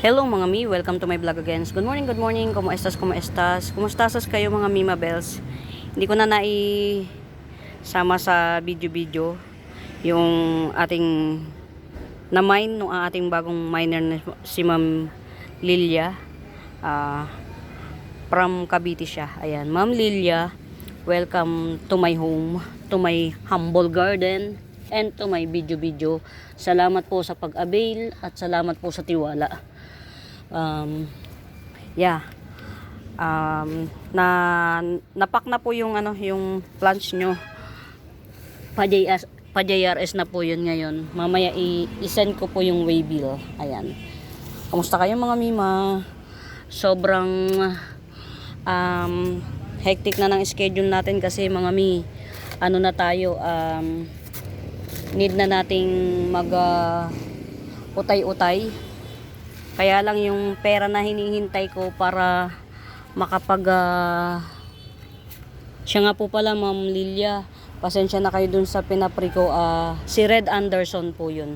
Hello mga mi, welcome to my vlog again. Good morning, good morning. Kumusta estas, kumusta estas? Kumusta estas kayo mga Mima Bells? Hindi ko na sama sa video-video yung ating na-mine nung ating bagong miner na si Ma'am Lilia. From Cavite siya. Ayan, Ma'am Lilia, welcome to my home, to my humble garden, and to my video. Salamat po sa pag-avail at salamat po sa tiwala. Napak na po yung yung plants nyo. Pa-JRS na po yun ngayon. Mamaya i-send ko po yung way bill. Ayan. Kamusta kayo mga Mima? Sobrang hectic na ng schedule natin kasi mga Mi, na tayo, need na nating mag utay-utay. Kaya lang yung pera na hinihintay ko para makapag siya nga po pala Ma'am Lilia, pasensya na kayo dun sa pinapri ko, si Red Anderson po yun,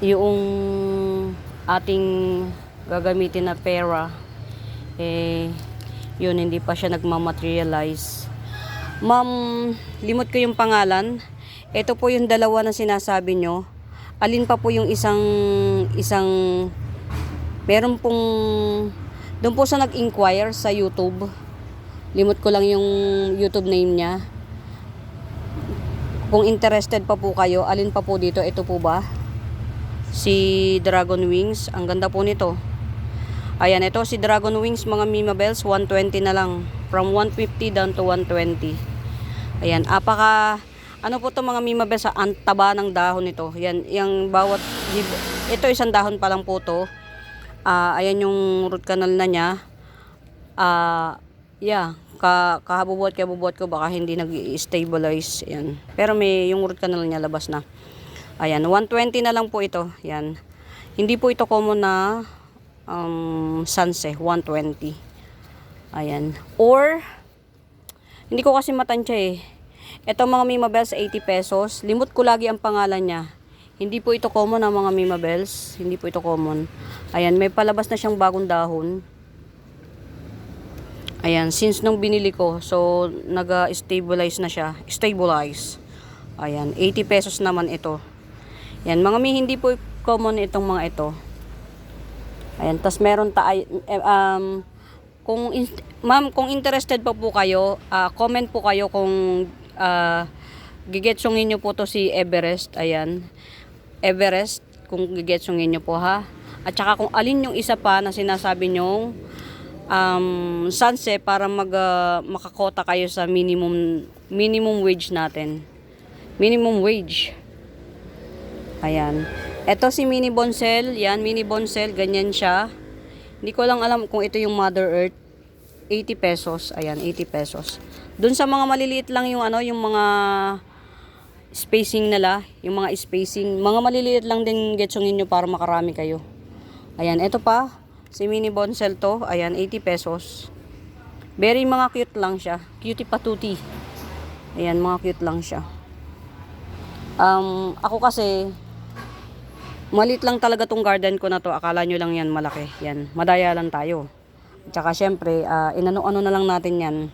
yung ating gagamitin na pera, yun hindi pa siya nagmamaterialize. Ma'am, limot ko yung pangalan. Ito po yung dalawa na sinasabi nyo. Alin pa po yung isang meron pong doon po sa nag-inquire sa YouTube. Limot ko lang yung YouTube name niya. Kung interested pa po kayo, alin pa po dito? Ito po ba? Si Dragon Wings. Ang ganda po nito. Ayan, ito si Dragon Wings mga Mima Bells. 120 na lang. From 150 down to 120. Ayan, ano po to mga Mima Bells, ang taba ng dahon nito. Yan, yung bawat, ito isang dahon pa lang po to. Ayan yung root canal na niya. Kahabubuhat ko, baka hindi nag-stabilize. Yan. Pero may yung root canal niya labas na. Ayan, 120 na lang po ito. Yan. Hindi po ito common na Sanse, 120. Ayan. Or, hindi ko kasi matansya eh. Ito mga Mima Bells, 80 pesos. Limot ko lagi ang pangalan niya. Hindi po ito common ang mga Mima Bells. Hindi po ito common. Ayan, may palabas na siyang bagong dahon. Ayan, since nung binili ko, so nag-stabilize na siya. Stabilize. Ayan, 80 pesos naman ito. Ayan, mga Mi, hindi po common itong mga ito. Ayan, tas meron ma'am, kung interested pa po kayo, comment po kayo kung gigetsongin nyo po to si Everest. Ayan, Everest, kung gigetsongin nyo po ha. At saka kung alin yung isa pa na sinasabi nyong Sanse, para makakota kayo sa minimum wage natin. Minimum wage. Ayan. Ito si Mini Bonsel. Yan, Mini Bonsel, ganyan siya. Hindi ko lang alam kung ito yung Mother Earth. 80 pesos. Ayan, 80 pesos. Doon sa mga maliliit lang yung yung mga spacing nila, yung mga spacing, mga maliliit lang din getsongin nyo para makarami kayo. Ayan, ito pa, si Mini Bonsel to. Ayan, 80 pesos. Very mga cute lang siya. Cutie patuti. Ayan, mga cute lang siya. Ako kasi, maliit lang talaga tong garden ko na to. Akala nyo lang yan malaki. Yan, madaya lang tayo. Tsaka syempre, inano-ano na lang natin yan.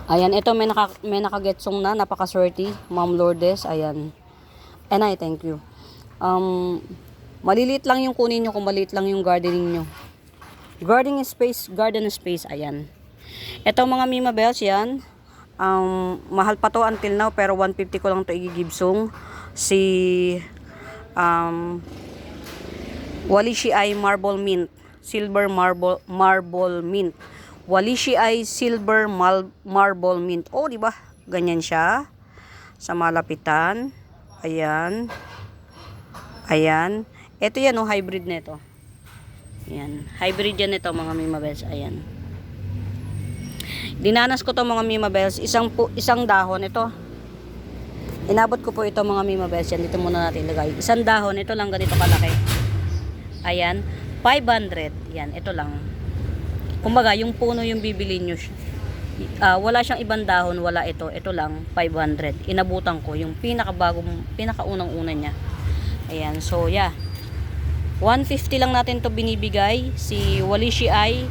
Ayan, ito may nakagetsong na, napaka-swerte, Ma'am Lourdes. Ayan. And I thank you. Maliliit lang yung kunin nyo kung maliit lang yung gardening nyo. Garden space, ayan. Ito mga Mima Bells, yan. Mahal pa to until now, pero 150 ko lang to igigibsong. Si Walishi ay Marble Mint. Silver marble mint. Walishi ay silver marble mint. Oh, di ba? Ganyan siya sa malapitan. Ayan. Ayan. Ito yan, hybrid nito. Ayan. Hybrid yan ito, mga Mima Bells. Ayan. Dinanas ko to mga Mima Bells. Isang dahon ito. Inabot ko po ito mga Mima Bells. Yan, dito muna natin ilagay. Isang dahon, ito lang ganito kalaki. Ayan. 500. Yan, ito lang. Kumbaga, yung puno yung bibili nyo. Wala siyang ibang dahon, wala ito. Ito lang, 500. Inabutan ko yung pinakaunang-una niya. Ayan, so yeah. 150 lang natin to binibigay. Si Walishi Eye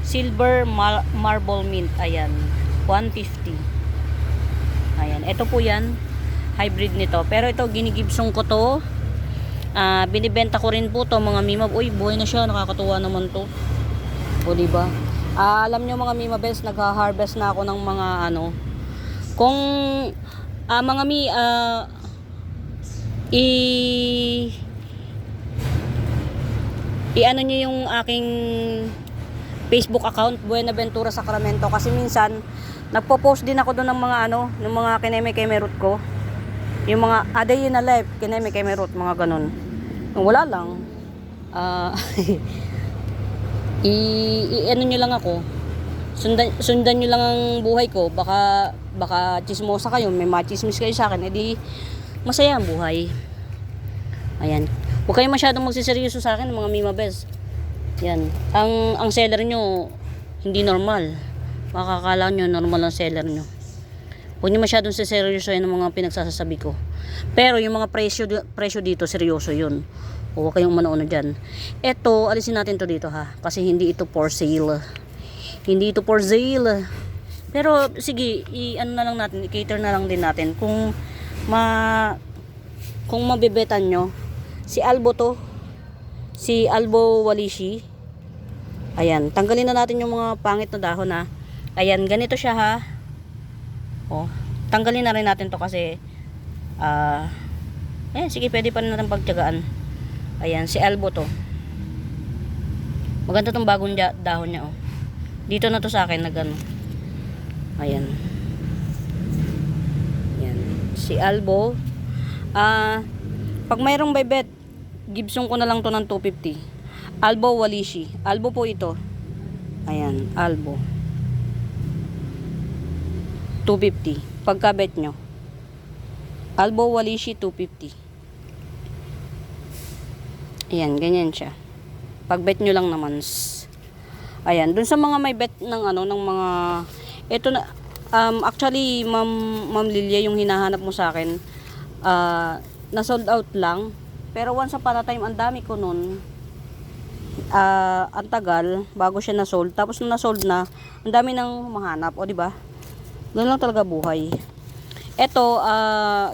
Silver Marble Mint. Ayan. 150. Ayan. Ito po yan. Hybrid nito. Pero ito, ginigibsong ko to. Binibenta ko rin po to mga mimab. Uy, buhay na siya. Nakakatuwa naman to. O, diba? Alam nyo mga mimabels, nagha-harvest na ako ng mga ano. Kung mga i-ano nyo yung aking Facebook account, Buenaventura Sacramento, kasi minsan nagpo-post din ako doon ng mga ano, ng mga kineme-keme root ko. Yung mga a day in a life, kineme-keme root, mga ganun. Wala lang. I-ano nyo lang ako. Sundan nyo lang ang buhay ko. Baka chismosa kayo, may machismis kayo sa akin, edi masaya ang buhay. Ayan. Huwag kayong masyadong magsiseryoso sa akin, mga mimabes. Yan. Ang seller nyo, hindi normal. Makakala nyo, normal ang seller nyo. Huwag nyo masyadong siseryoso yan ng mga pinagsasabi ko. Pero yung mga presyo dito, seryoso yun. Huwag kayong manood dyan. Eto, alisin natin to dito ha. Kasi hindi ito for sale. Hindi ito for sale. Pero, sige, i-ano na lang natin, i-cater na lang din natin. Kung mabebetan nyo, si Albo to, si Albo Walishi. Ayan, tanggalin na natin yung mga pangit na dahon ha. Ayan, ganito siya ha. Oh, tanggalin na rin natin to kasi sige, pwede pa rin natin pagtiyagaan. Ayan, si Albo to. Maganda tong bagong dahon niya oh. Dito na to sa akin nagano. Ayan. Ayan, si Albo. Pag mayroong bebet, Gibson ko na lang to ng 250. Albo Walishi. Albo po ito. Ayan, Albo. 250. Pagka-bet nyo. Albo Walishi 250. Ayan, ganyan siya. Pag-bet nyo lang naman. Ayan, dun sa mga may bet ng ano, ng mga ito na actually Ma'am Lilia yung hinahanap mo sa akin. Na sold out lang. Pero once upon a time, ang dami ko nun. Ang tagal bago siya na sold. Tapos nung na sold na, ang dami nang mahanap, o di ba? Doon lang talaga buhay. Ito,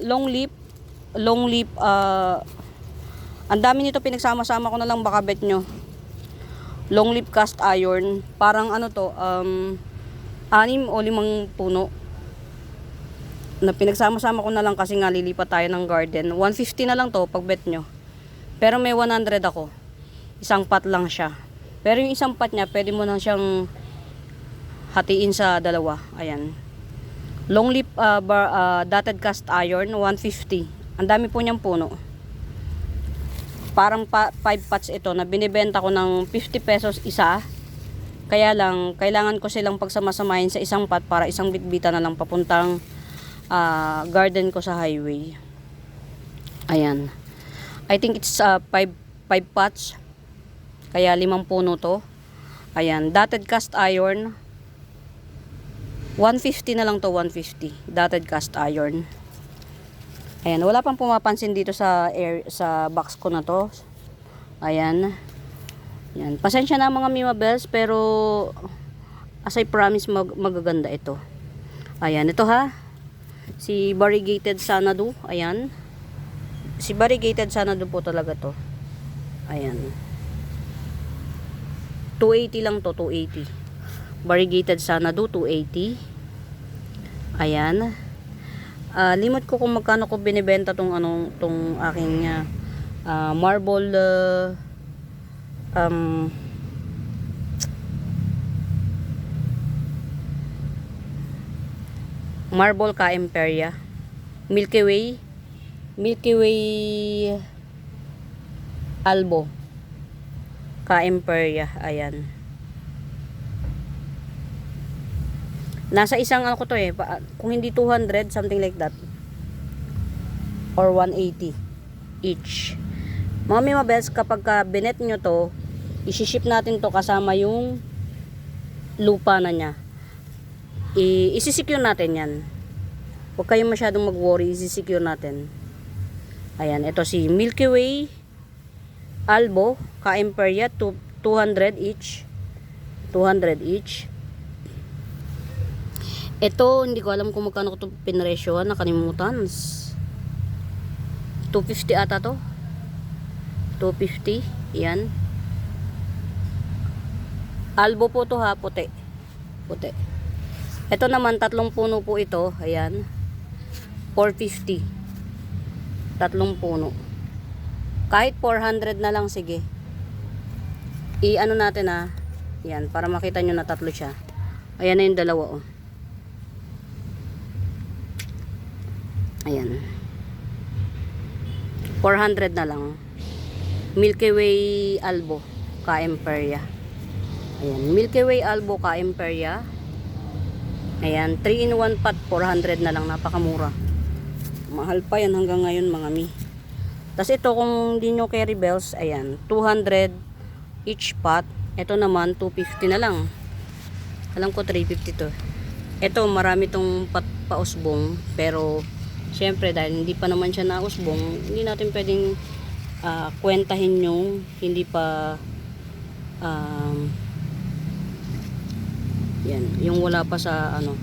long leaf, ang dami nito, pinagsama-sama ko na lang, baka bet nyo. Long leaf cast iron, parang ano to, 6 o 5 puno. Na pinagsama-sama ko na lang kasi nga lilipat tayo ng garden. 150 na lang to pag bet nyo. Pero may 100 ako. Isang pot lang siya. Pero yung isang pot niya, pwede mo na siyang hatiin sa dalawa. Ayan. Long leaf dotted cast iron, 150. Ang dami po niyang puno. Parang 5 pots ito na binibenta ko ng 50 pesos isa. Kaya lang, kailangan ko silang pagsama-samahin sa isang pot para isang bitbita na lang papuntang garden ko sa highway. Ayan. I think it's 5 pots. Kaya 5 puno to. Ayan. Dotted cast iron. 150 na lang to, 150. Dotted cast iron. Ayan. Wala pang pumapansin dito sa box ko na to. Ayan. Ayan. Pasensya na mga mimabels, pero as I promise, magaganda ito. Ayan. Ito ha. Si variegated Xanadu. Ayan. Si variegated Xanadu po talaga to. Ayan. 280 lang to, 280. Variegated Xanadu, 280. Ayan. Limit ko kung magkano ko binibenta tong aking marble marble Ka-Imperia. Milky Way Albo Ka-Imperia. Ayan. Nasa isang ano ko to kung hindi 200, something like that. Or 180 each. Mga mimabels, kapag binet nyo to, isi-ship natin to kasama yung lupa na niya. Isi-secure natin yan. Huwag kayong masyadong mag-worry, isi-secure natin. Ayan, ito si Milky Way Albo, Ka-Imperia, 200 each. 200 each. Ito, hindi ko alam kung magkano ko ito pinresyohan. Nakalimutan. 250 ata to. 250. Yan. Albo po to ha, puti. Puti. Ito naman, 3 puno po ito. Ayan. 450. 3 puno. Kahit 400 na lang, sige. I-ano natin ha. Yan, para makita nyo na 3 siya. Ayan na yung dalawa, oh. Ayan. 400 na lang. Milky Way Albo, Ka-Imperia. Ayan, Milky Way Albo, Ka-Imperia. Ayan, 3-in-1 pot, 400 na lang, napakamura. Mahal pa yan hanggang ngayon, mga mi. Tapos ito, kung hindi nyo carry bells, ayan, 200 each pot. Ito naman, 250 na lang. Alam ko, 350 to. Ito, marami tong pausbong, pero syempre, dahil hindi pa naman siya nausbong, hindi natin pwedeng kwentahin yung hindi pa yan, yung wala pa sa ano.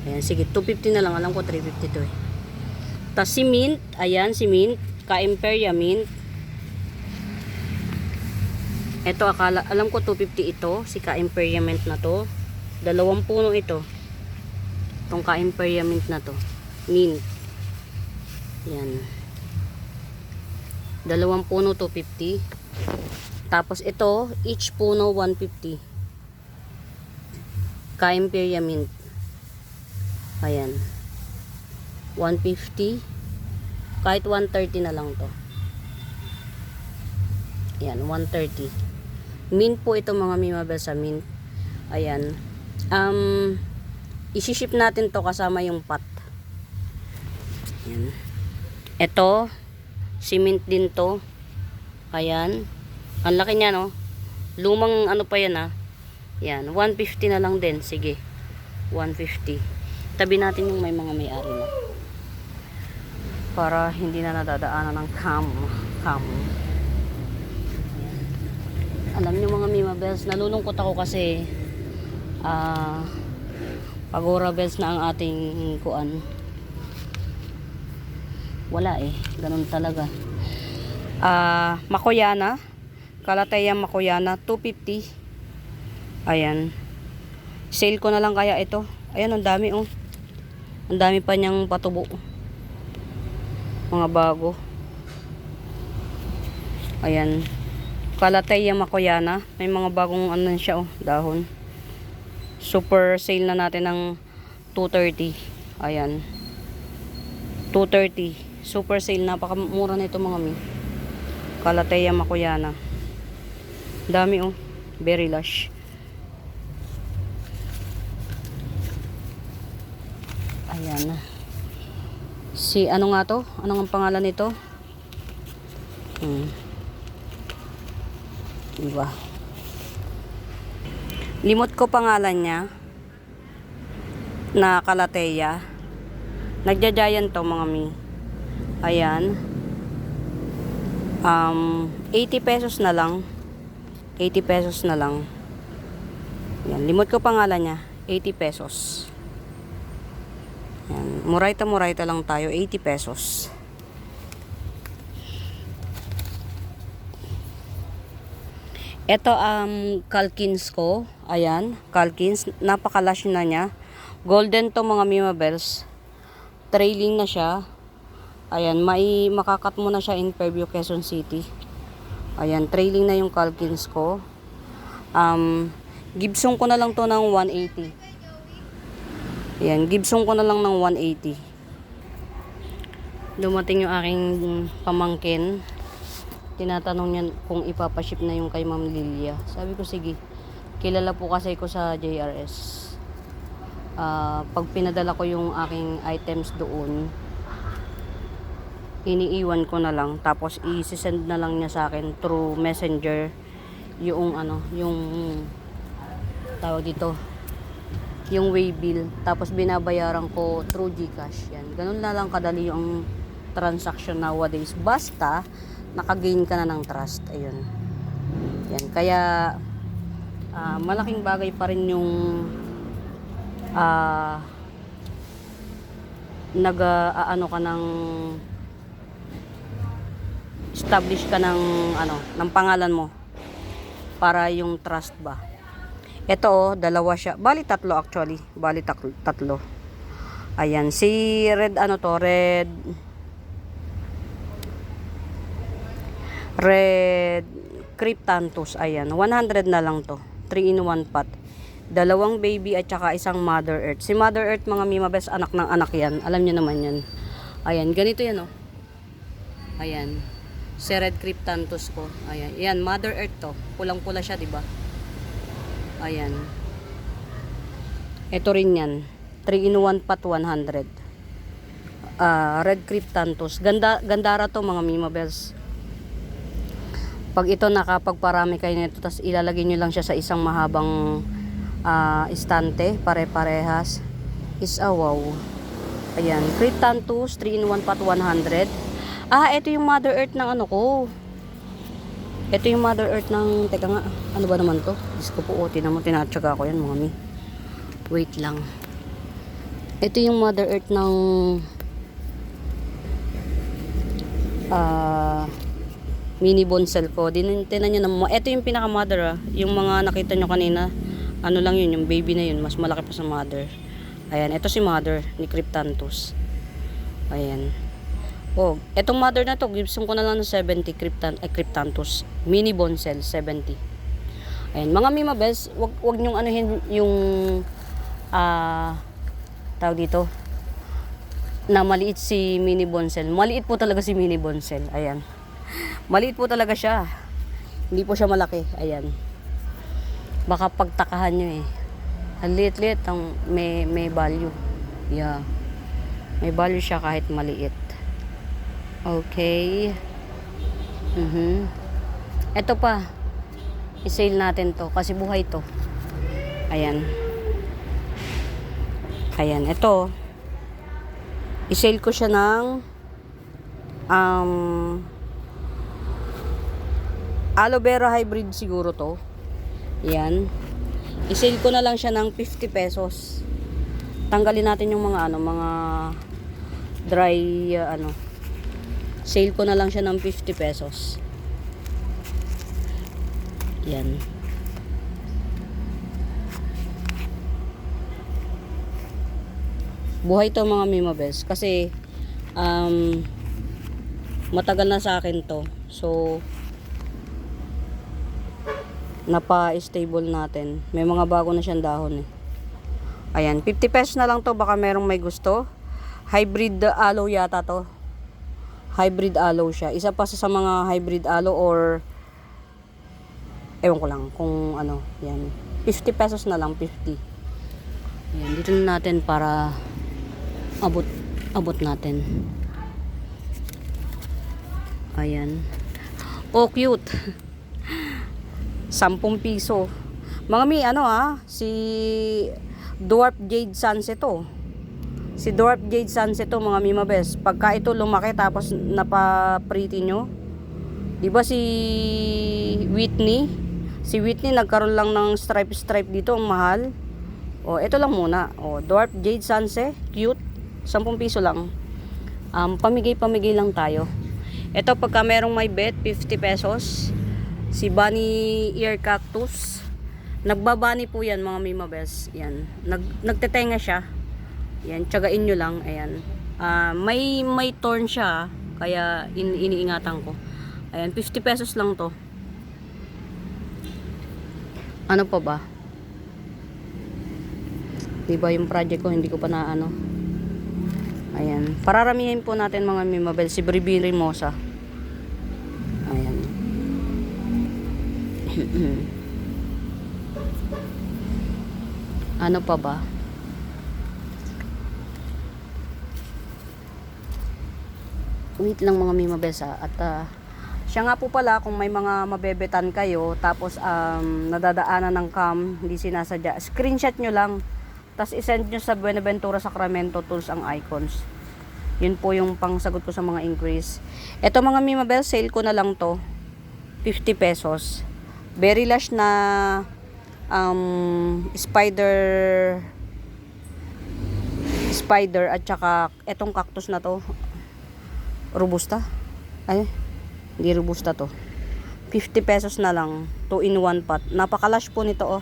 Ayan, sige, 250 na lang. Alam ko 350 to eh. Tas si mint, ayan si mint, Ka-Imperia mint. Ito alam ko 250 ito, si Ka-Imperia mint na to. 2 puno ito. Itong Ka-Imperia mint na to. Mint. Yan. 2 puno 250. Tapos ito, each puno 150. Ka-Imperia mint. Ayan. 150. Kahit 130 na lang to. Ayan, 130. Mint po ito, mga mimabel sa mint. Ayan. Isi-ship natin to kasama yung pot. Ayan. Ito, cement din to. Ayan. Ang laki niya, no? Lumang ano pa yan, ha? Yan, 150 na lang din. Sige. 150. Tabi natin yung may mga may-ari na. Para hindi na nadadaanan ng cam. Alam nyo, mga Mima Bells, nalulungkot ako kasi Pagora Bells na ang ating kuan. Wala eh. Ganun talaga. Makoyana. Kalateya Makoyana. 250. Ayan. Sale ko na lang kaya ito. Ayan, ang dami oh. Ang dami pa niyang patubo. Mga bago. Ayan. Kalateya Makoyana. May mga bagong ano siya oh, dahon. Super sale na natin ng 230. Ayan. 230. Super sale. Napakamura na ito mga mi. Kalateya Makoyana. Dami oh. Very lush. Ayan. Si ano nga to? Ano ang pangalan nito? Diba? Limot ko pangalan niya. Na Kalateya. Nagja-giant to mga mi. Ayan. 80 pesos na lang. 80 pesos na lang. Yan. Limot ko pangalan niya. 80 pesos. Yan. Murayta lang tayo. 80 pesos. Ito Calkins ko. Ayan. Calkins. Napakalash na niya. Golden to mga Mima Bells. Trailing na siya. Ayan. Makakat mo na siya in Fairview, Quezon City. Ayan. Trailing na yung Calkins ko. Gibson ko na lang to ng 180. Ayan. Gibson ko na lang ng 180. Dumating yung aking pamangkin. Tinatanong niya kung ipapaship na yung kay Ma'am Lilia. Sabi ko, sige. Kilala po kasi ko sa JRS. Pag pinadala ko yung aking items doon, iniiwan ko na lang. Tapos, i-send na lang niya sa akin through messenger yung yung tawag dito, yung way bill. Tapos, binabayaran ko through GCash. Yan. Ganun na lang kadali yung transaction nowadays. Basta, nakagain ka na ng trust. Ayun. Yan. Kaya, malaking bagay pa rin yung ano ka ng establish ka ng ng pangalan mo para yung trust ba. Ito dalawa siya. Bali tatlo actually. Bali tatlo. Ayan, si Red Red Cryptanthus. Ayan, 100 na lang to. 3-in-1 pot. Dalawang baby at saka isang Mother Earth. Si Mother Earth, mga Mima Best, anak ng anak yan. Alam niyo naman yan. Ayan, ganito yan oh. Ayan. Si Red Cryptanthus ko. Ayan. Yan, Mother Earth to. Pulang-pula siya, di ba? Ayan. Ito rin yan. 3-in-1 pot 100. Red Cryptanthus. Gandara to mga Mima Bells. Pag ito nakapagparami kayo nito, tapos ilalagay nyo lang siya sa isang mahabang istante, pare-parehas, is wow. Ayan. Cryptanthus 3-in-1 pot 100. Ito yung Mother Earth ng ano ko. Ito yung Mother Earth ng, teka nga, ano ba naman to? Diyos ko po, tinatsaga ko yan, mga mi. Wait lang. Ito yung Mother Earth ng mini bonsel ko. Tinan nyo naman. Ito yung pinaka mother yung mga nakita nyo kanina. Ano lang yun, yung baby na yun. Mas malaki pa sa mother. Ayan, ito si mother ni Cryptanthus. Ayan. Oh, etong mother na to, Gibson ko na lang ng 70 Cryptanthus. Mini bonsel, 70. Ayan, mga Mima Bells, wag nyong anuhin yung tawag dito na maliit si mini bonsel. Maliit po talaga si mini bonsel. Ayan. Maliit po talaga siya. Hindi po siya malaki. Ayan. Baka pagtakahan nyo eh. Ang liit-liit, may value. Yeah. May value siya kahit maliit. Okay. Ito pa. I-sale natin to kasi buhay to. Ayan. Ayan, ito. I-sale ko siya ng aloe vera hybrid siguro to. Ayan. I-sale ko na lang siya ng 50 pesos. Tanggalin natin yung mga mga dry sale ko na lang siya ng 50 pesos. Yan. Buhay to mga Mima Bells. Kasi, matagal na sa akin to. So, napa-stable natin. May mga bago na siyang dahon eh. Ayan. 50 pesos na lang to. Baka merong may gusto. Hybrid aloe yata to. Hybrid aloe siya. Isa pa sa mga hybrid aloe or ewan ko lang kung ano. Yan. 50 pesos na lang. 50. Yan. Dito na natin para abot natin. Ayan. Oh, cute. 10 piso. Mga mi, si Dwarf Jade Sunset to. Si Dwarf Jade Sunset to mga Mima Best. Pagka ito lumaki tapos napa-pretty nyo. Diba si Whitney? Si Whitney nagkaroon lang ng stripe dito. Ang mahal. O, ito lang muna. O, Dwarf Jade Sunset. Cute. 10 piso lang. Pamigay lang tayo. Ito pagka merong may bet, 50 pesos. Si Bunny Ear Cactus. Nagbabani po yan mga Mima Best. Yan. Nagtetenga siya. Yan, tsagain nyo lang. Ayan. May thorn siya. Kaya iniingatan ko. Ayan, 50 pesos lang to. Ano pa ba? Diba yung project ko, hindi ko pa na Ayan. Pararamihin po natin mga Mima Bell. Si Bribi Rimosa. Ayan. Ano pa ba? Wait lang mga Mima Bells at siya nga po pala kung may mga mabebetan kayo tapos nadadaanan ng cam, hindi sinasadya, screenshot nyo lang tapos isend nyo sa Buenaventura Sacramento Tools ang icons. Yun po yung pangsagot ko sa mga inquiries. Ito mga Mimabel, sale ko na lang to. 50 pesos. Very lush na spider at saka etong cactus na to. Robusta. Ay, hindi robusta to. 50 pesos na lang. 2 in 1 pot. Napaka-lush po nito oh.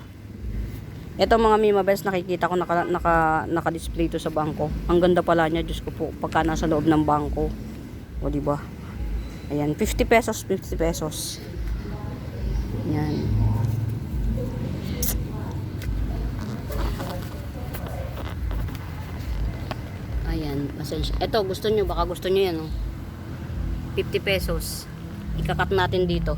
Ito mga Mimabels, nakikita ko naka-display to sa bangko. Ang ganda pala niya, Diyos ko po, pagka nasa loob ng bangko. O diba? Ayan, 50 pesos, 50 pesos. Ayan. Ayan, pasensya. Ito, gusto nyo, baka gusto nyo yan, oh. 50 pesos. Ikakat natin dito.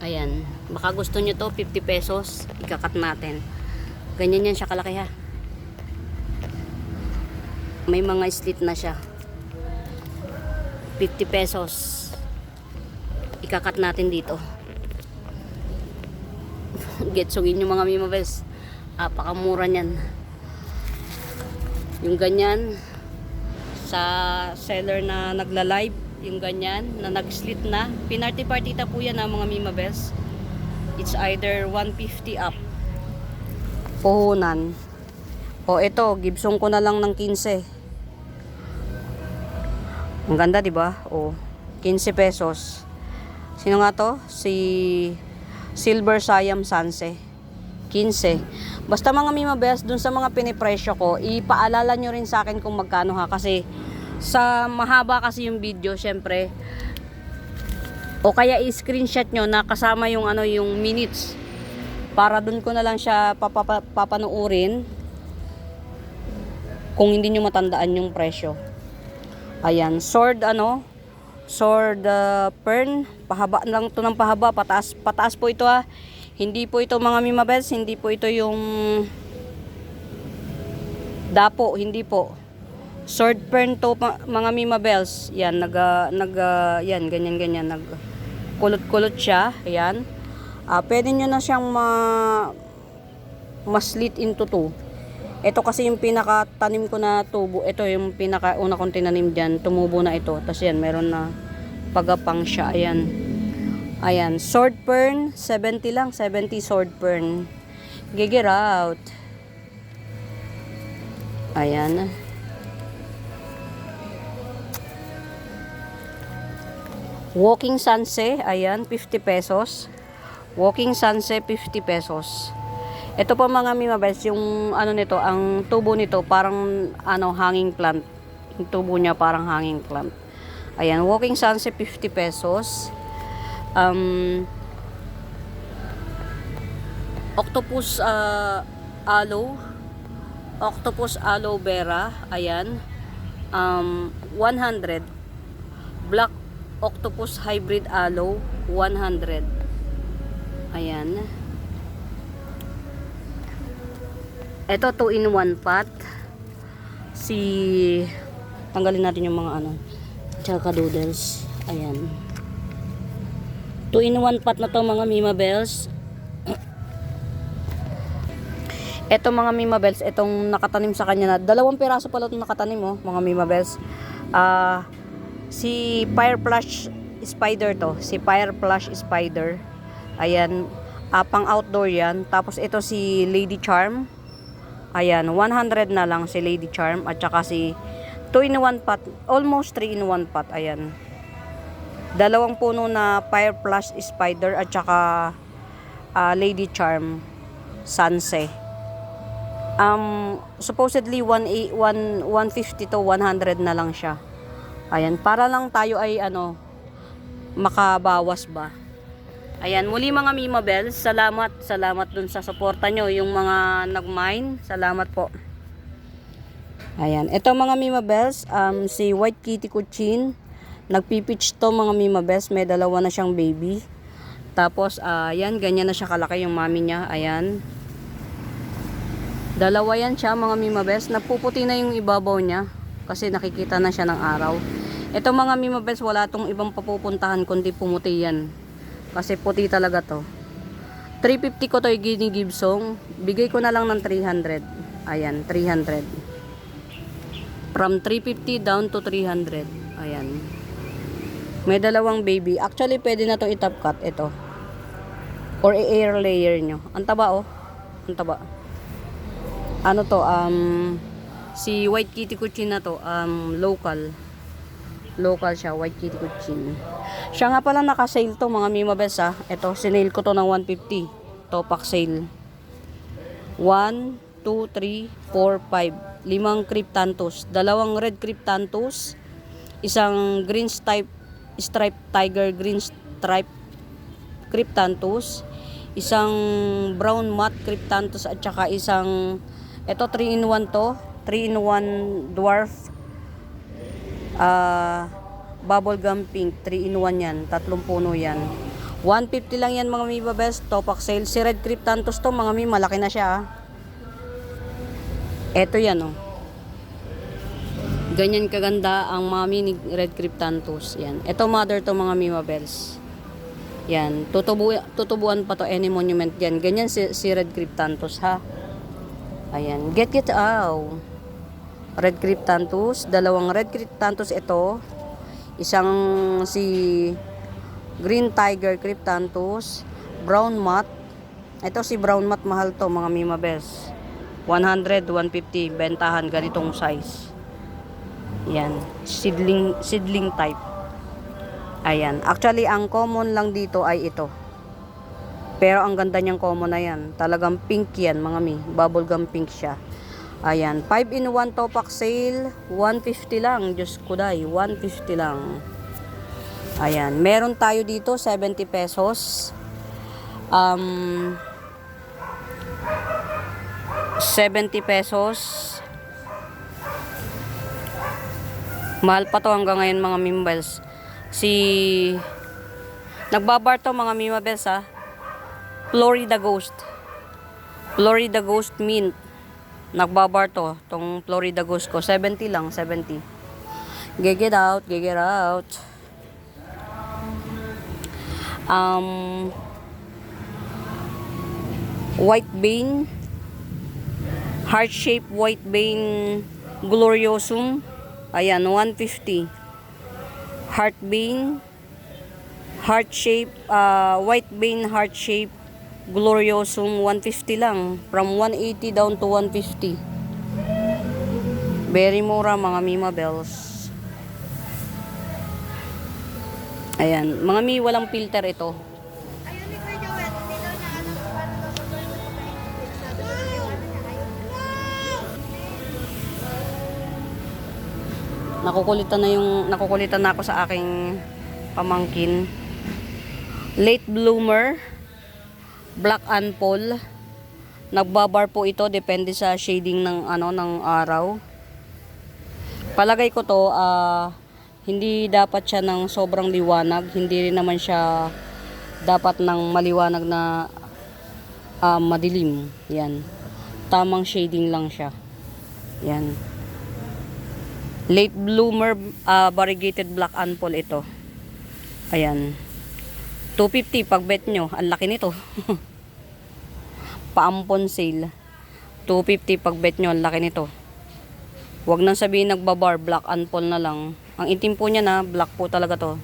Ayan, baka gusto nyo to, 50 pesos, ikakat natin. Ganyan yan siya kalaki ha. May mga slit na siya. 50 pesos. Ikakat natin dito. Getsugin nyo mga Mimabels. Apakamura nyan. Yung ganyan, sa seller na nagla-live, yung ganyan, na nag-slit na. Pinarty-partita po yan mga Mimabels. It's either 150 up. Puhunan. O ito, Gibson ko na lang ng 15. Ang ganda, di ba? O, 15 pesos. Sino nga to? Si Silver Siam Sanse. 15. Basta mga Mimabels, dun sa mga pinipresyo ko, ipaalala nyo rin sa akin kung magkano ha. Kasi sa mahaba kasi yung video, syempre, o kaya i-screenshot nyo na kasama yung yung minutes, para dun ko na lang siya papanuurin kung hindi nyo matandaan yung presyo. Ayan, sword pern, pahaba lang to ng pahaba, pataas po ito ha. Hindi po ito mga Mimabels, hindi po ito yung dapo, hindi po. Sword pern to mga Mimabels. Yan, yan, ganyan, kulot-kulot siya. Ayan. Pwede nyo na siyang ma-slit into 2. Ito kasi yung pinaka-tanim ko na tubo. Ito yung pinaka-una kong tinanim dyan. Tumubo na ito. Tapos yan, meron na pagapang siya. Ayan. Ayan. Sword pern, 70 lang. 70 sword pern. Gigger out. Ayan. Walking Sanse, ayan, 50 pesos. Walking Sanse, 50 pesos. Ito po mga Mimabels, yung nito, ang tubo nito, parang hanging plant. Yung tubo niya parang hanging plant. Ayan, Walking Sanse, 50 pesos. Octopus aloe vera, ayan, 100. Black octopus hybrid aloe, 100. Ayan. Ito 2 in 1 pot. Tanggalin natin yung mga tsaka doodles. Ayan. 2 in 1 pot na to mga Mimabels. Ito mga Mimabels, itong nakatanim sa kanya na 2 piraso pala itong nakatanim mga Mimabels. Si Fireflush Spider to. Si Fireflush Spider. Ayan. Pang outdoor yan. Tapos ito si Lady Charm. Ayan. 100 na lang si Lady Charm. At saka si 2 in 1 pot. Almost 3 in 1 pot. Ayan. 2 puno na Fireflush Spider. At saka Lady Charm Sanse. Supposedly 150 to 100 na lang siya. Ayan, para lang tayo ay makabawas ba. Ayan, muli mga Mimabels, salamat dun sa suporta nyo, yung mga nag-mine, salamat po. Ayan, ito mga Mimabels, si White Kitty Cochin, nagpipitch to mga Mimabels, may 2 na siyang baby. Tapos, ayan, ganyan na siya kalaki yung mami niya, ayan. 2 yan siya mga Mimabels, napuputi na yung ibabaw niya, kasi nakikita na siya ng araw. Ito mga Mimabels, wala tong ibang papupuntahan kundi pumuti yan. Kasi puti talaga to. 350 ko to yung Gibson. Bigay ko na lang ng 300. Ayan, 300. From 350 down to 300. Ayan. May dalawang baby. Actually, pwede na itong i-top cut. Ito. Or i-air layer nyo. Ang taba, oh. Ang taba. Ano to, si White Kitty Kuchin na to, local. Local siya, White Kitty Kuchin. Siya nga pala naka-sale to, mga Mima Bells, ha. Ito, sinail ko to ng 150. Topak sale. 1, 2, 3, 4, 5. 5 Cryptanthus. 2 red Cryptanthus. Isang green stripe tiger green stripe Cryptanthus. Isang brown matte Cryptanthus at saka isang, ito 3-in-1 to. 3-in-1 dwarf bubblegum pink. 3-in-1 yan. 3 puno yan. 150 lang yan mga Mima Bells. Topak sale. Si red Cryptanthus to mga Mima. Malaki na siya. Eto yan oh. Ganyan kaganda ang mami ni red Cryptanthus. Yan. Eto mother to mga Mima Bells. Yan. Tutubuan pa to any monument yan. Ganyan si red Cryptanthus ha. Ayan. Get out. Red Cryptanthus. 2 red Cryptanthus ito. Isang si green tiger Cryptanthus. Brown matte. Ito si brown matte, mahal to mga Mima Bells. 100, 150. Bentahan ganitong size. Yan. Seedling type. Ayan. Actually, ang common lang dito ay ito. Pero ang ganda niyang common na yan. Talagang pink yan mga mi. Bubblegum pink siya. Ayan. 5-in-1 topak sale. 150 lang. Diyos ko day. 150 lang. Ayan. Meron tayo dito 70 pesos. 70 pesos. Mahal pa to hanggang ngayon mga Mima Bells. Nagbabar to mga Mima Bells ha. Florida Ghost. Florida Ghost mint. Nagbabar to. Tong Florida Ghost ko. 70 lang. 70. Get out. Get out. White vein. Heart-shaped white vein gloriosum. Ayan, 150. Heart vein. Heart-shaped, white vein heart-shaped gloriosum, 150 lang. From 180 down to 150. Very mura mga Mima Bells. Ayan, mga mi, walang filter ito. Nakukulitan na ako sa aking pamangkin. Late bloomer, black anpol. Nagbabar po ito, depende sa shading ng ng araw. Palagay ko to, hindi dapat siya ng sobrang liwanag, hindi rin naman siya dapat ng maliwanag na madilim. Yan. Tamang shading lang siya. Yan. Late bloomer variegated black anpol ito. Ayan. 250 pag bet nyo. Ang laki nito. Paampon sale. 250 pag bet nyo. Ang laki nito. Huwag nang sabihin nagbabar. Black anpol na lang. Ang itim po niya na. Black po talaga to.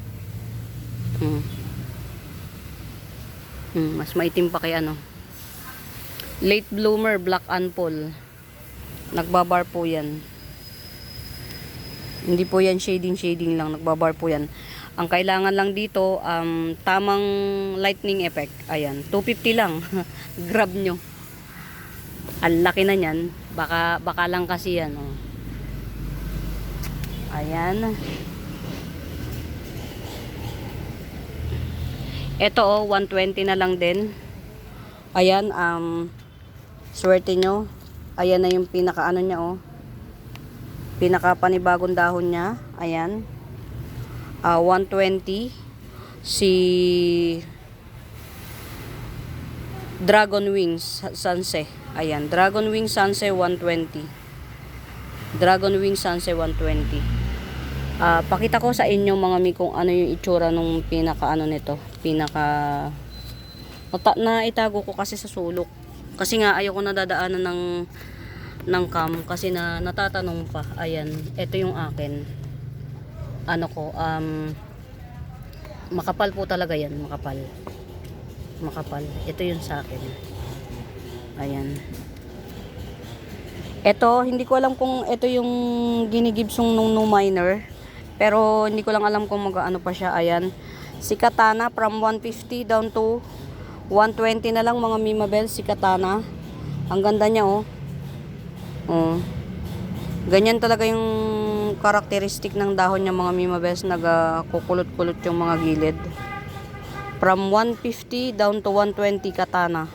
Mas maitim pa kay Late bloomer black anpol. Nagbabar po yan. Hindi po yan shading lang, nagbabar po yan. Ang kailangan lang dito, tamang lightning effect. Ayan, 250 lang. Grab nyo. Ang laki na yan. Baka lang kasi yan. Oh. Ayan. Ito 120 na lang din. Ayan, swerte nyo. Ayan na yung pinaka niya pinaka panibagong dahon niya. Ayan. 120. Si Dragon Wings Sanse. Ayan. Dragon Wings Sanse 120. Dragon Wings Sanse 120. Pakita ko sa inyo mga mi kung ano yung itsura nung pinaka nito. Pinaka na itago ko kasi sa sulok. Kasi nga ayoko na dadaanan ng cam kasi natatanong pa. Ayan, ito yung akin. Ano ko, makapal po talaga yan, makapal. Makapal. Ito yun sa akin. Ayan. Ito, hindi ko alam kung ito yung ginigibsong nung no minor. Pero hindi ko lang alam kung mag-ano pa siya. Ayan. Si Katana from 150 down to 120 na lang mga Mimabel. Si Katana. Ang ganda niya oh. Oh. Ganyan talaga yung karakteristik ng dahon niya mga Mimabels. Nagkukulot-kulot yung mga gilid. From 150 down to 120 Katana.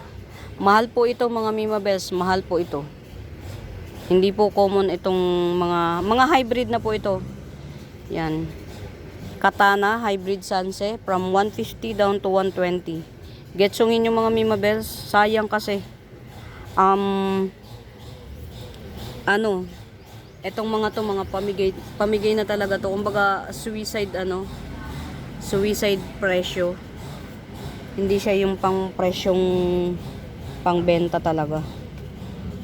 Mahal po ito mga Mimabels. Mahal po ito. Hindi po common itong mga hybrid na po ito. Yan. Katana hybrid Sanse from 150 down to 120. Getsungin yung mga Mimabels. Sayang kasi. Etong mga to mga pamigay na talaga to. Kumbaga suicide presyo. Hindi siya yung pang presyong pangbenta talaga.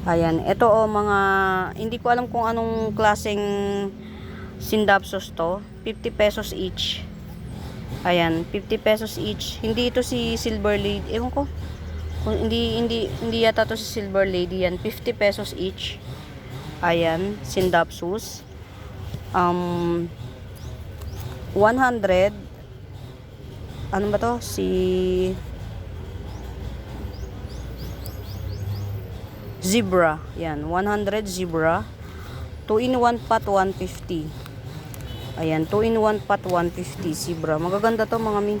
Ayan, ito mga hindi ko alam kung anong klaseng Sindapsos to. 50 pesos each. Ayan, 50 pesos each. Hindi ito si Silver Lady. Ewan ko. Kung hindi yata to si Silver Lady yan. 50 pesos each. Ayan, Sindapsus. 100. Ano ba to? Si Zebra. Yan, 100 Zebra. 2-in-1 pot 150. Ayan, 2-in-1 pot 150 Zebra. Magaganda to mga min.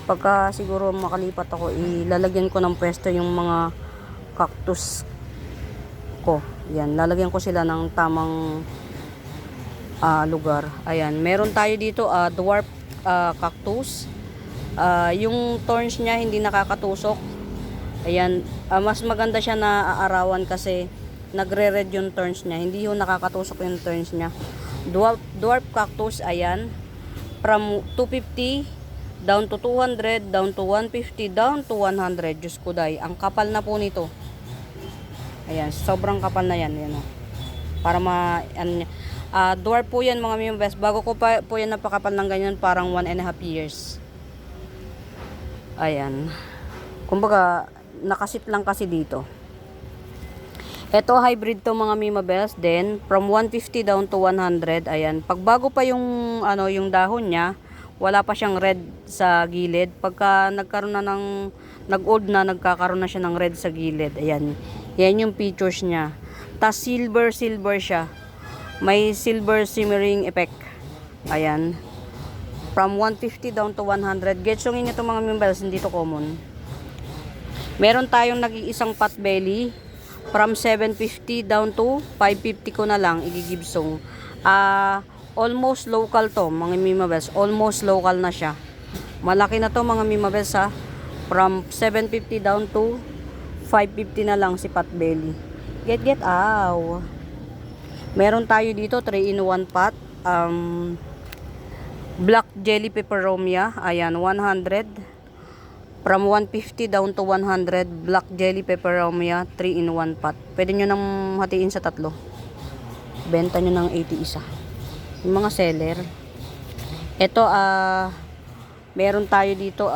Pagka siguro makalipat ako, ilalagyan ko ng pwesto yung mga cactus ko. Yan, lalagyan ko sila ng tamang lugar. Ayan, meron tayo dito dwarf cactus. Yung thorns niya hindi nakakatusok. Ayan, mas maganda siya na aarawan kasi nagre-red yung thorns niya. Hindi yung nakakatusok yung thorns niya. Dwarf cactus, ayan. From 250 down to 200, down to 150, down to 100. Diyos ko day, ang kapal na po nito. Ayan, sobrang kapal na yan. Ayan, para dwarf po yan mga Mimabels. Bago ko pa po yan napakapal ng ganyan, parang 1.5 years. Ayan. Kumbaga, nakasit lang kasi dito. Ito hybrid to mga Mimabels. Then, from 150 down to 100. Ayan. Pag bago pa yung, yung dahon niya, wala pa siyang red sa gilid. Pagka nagkaroon na nag-old na, nagkakaroon na siya ng red sa gilid. Ayan. Yan yung features niya. Tas silver siya. May silver shimmering effect. Ayan. From 150 down to 100. Getsungin ito mga Mimabels, hindi to common. Meron tayong nag-iisang pot belly. From 750 down to 550 ko na lang igigibsong. Almost local to mga Mimabels. Almost local na siya. Malaki na to mga Mimabels ha. From 750 down to 550 na lang si pot belly. Get aw. Meron tayo dito 3-in-1 pot. Black jelly peperomia. Ayan, 100. From 150 down to 100, black jelly peperomia, 3-in-1 pot. Pwede nyo nang hatiin sa tatlo. Benta nyo ng 80 isa. Yung mga seller. Ito, meron tayo dito,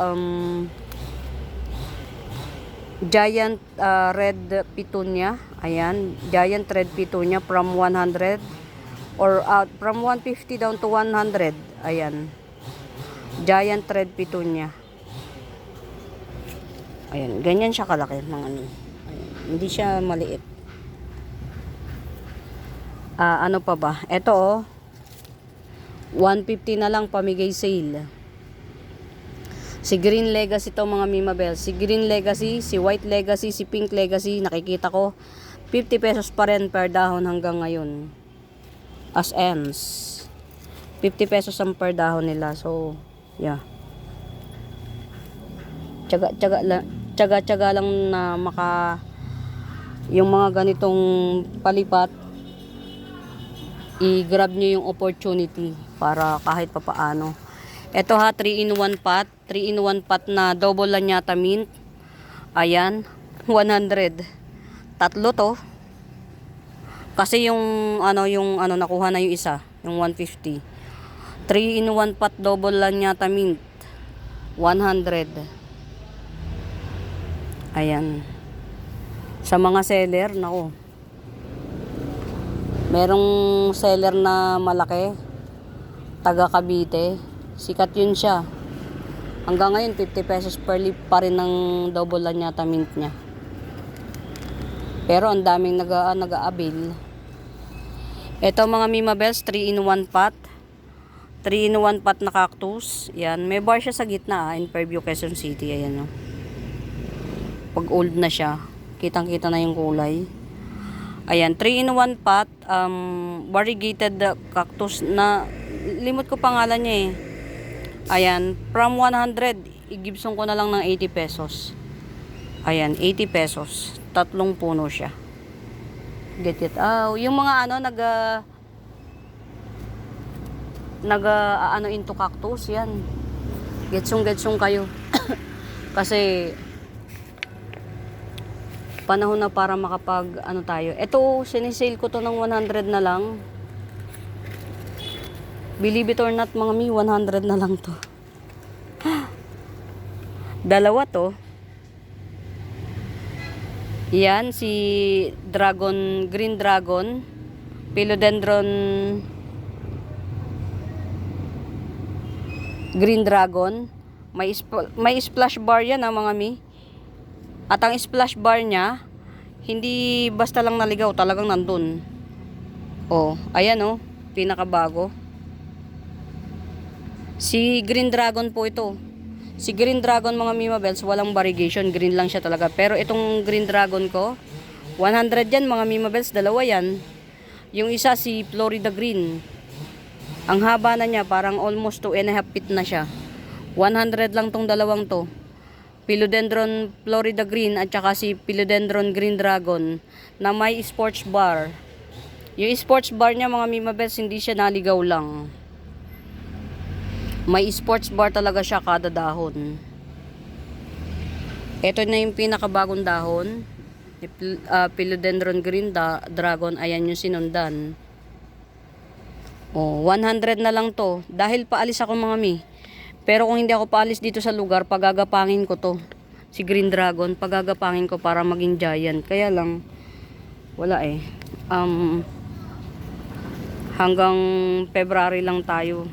giant red petunia. Ayan, giant red petunia from 100 or from 150 down to 100. Ayan. Giant red petunia. Ayan, ganyan siya kalaki mga Ayan, hindi siya maliit. Ano pa ba? Ito 150 na lang pamigay sale. Si Green Legacy to mga Mimabels. Si Green Legacy, si White Legacy, si Pink Legacy, nakikita ko 50 pesos pa rin per dahon hanggang ngayon. As ends. 50 pesos ang per dahon nila. So, yeah. Tsaga lang na yung mga ganitong palipat, i-grab nyo yung opportunity para kahit papaano. Ito ha, 3-in-1 pot. 3-in-1 pot na double lanyata mint. Ayan, 100. Tatlo to. Kasi yung ano nakuha na yung isa, yung 150. 3 in 1 pot double lang yata mint. 100. Ayan. Sa mga seller, nako. Merong seller na malaki, taga Cavite. Sikat yun siya. Hanggang ngayon 50 pesos per leaf pa rin ng double lang yata mint niya. Pero ang daming nag-a-avail. Ito mga Mima Bells, 3 in 1 pot. 3 in 1 pot na cactus. Yan, may bar siya sa gitna in Fairview, Quezon City. Ayan, no. Pag old na siya, kitang-kita na yung kulay. Ayan, 3 in 1 pot, variegated cactus na limot ko pangalan niya eh. Ayan, from 100, i-gibson ko na lang ng 80 pesos. Ayan, 80 pesos. 3 puno siya. Get it? Yung mga ano into cactus, yan. Getsong kayo. Kasi panahon na para makapag tayo. Ito, sinisale ko to ng 100 na lang. Believe it or not, mga mi, 100 na lang to. Dalawa to. Yan, si Green Dragon, Philodendron Green Dragon. May splash bar yan mga mi. At ang splash bar niya, hindi basta lang naligaw, talagang nandun. Ayan pinakabago. Si Green Dragon po ito. Si Green Dragon mga Mima Bells, walang variegation, green lang siya talaga. Pero itong Green Dragon ko, 100 yan mga Mima Bells, dalawa yan. Yung isa si Florida Green. Ang haba na niya, parang almost 2.5 feet na siya. 100 lang tong dalawang to. Philodendron Florida Green at saka si Philodendron Green Dragon na may sports bar. Yung sports bar niya mga Mima Bells, hindi siya naligaw lang. May sports bar talaga siya kada dahon. Ito na yung pinakabagong dahon. Philodendron Green Dragon. Ayan yung sinundan. 100 na lang to. Dahil paalis ako mga mi. Pero kung hindi ako paalis dito sa lugar, pagagapangin ko to. Si Green Dragon, pagagapangin ko para maging giant. Kaya lang, wala eh. Hanggang February lang tayo.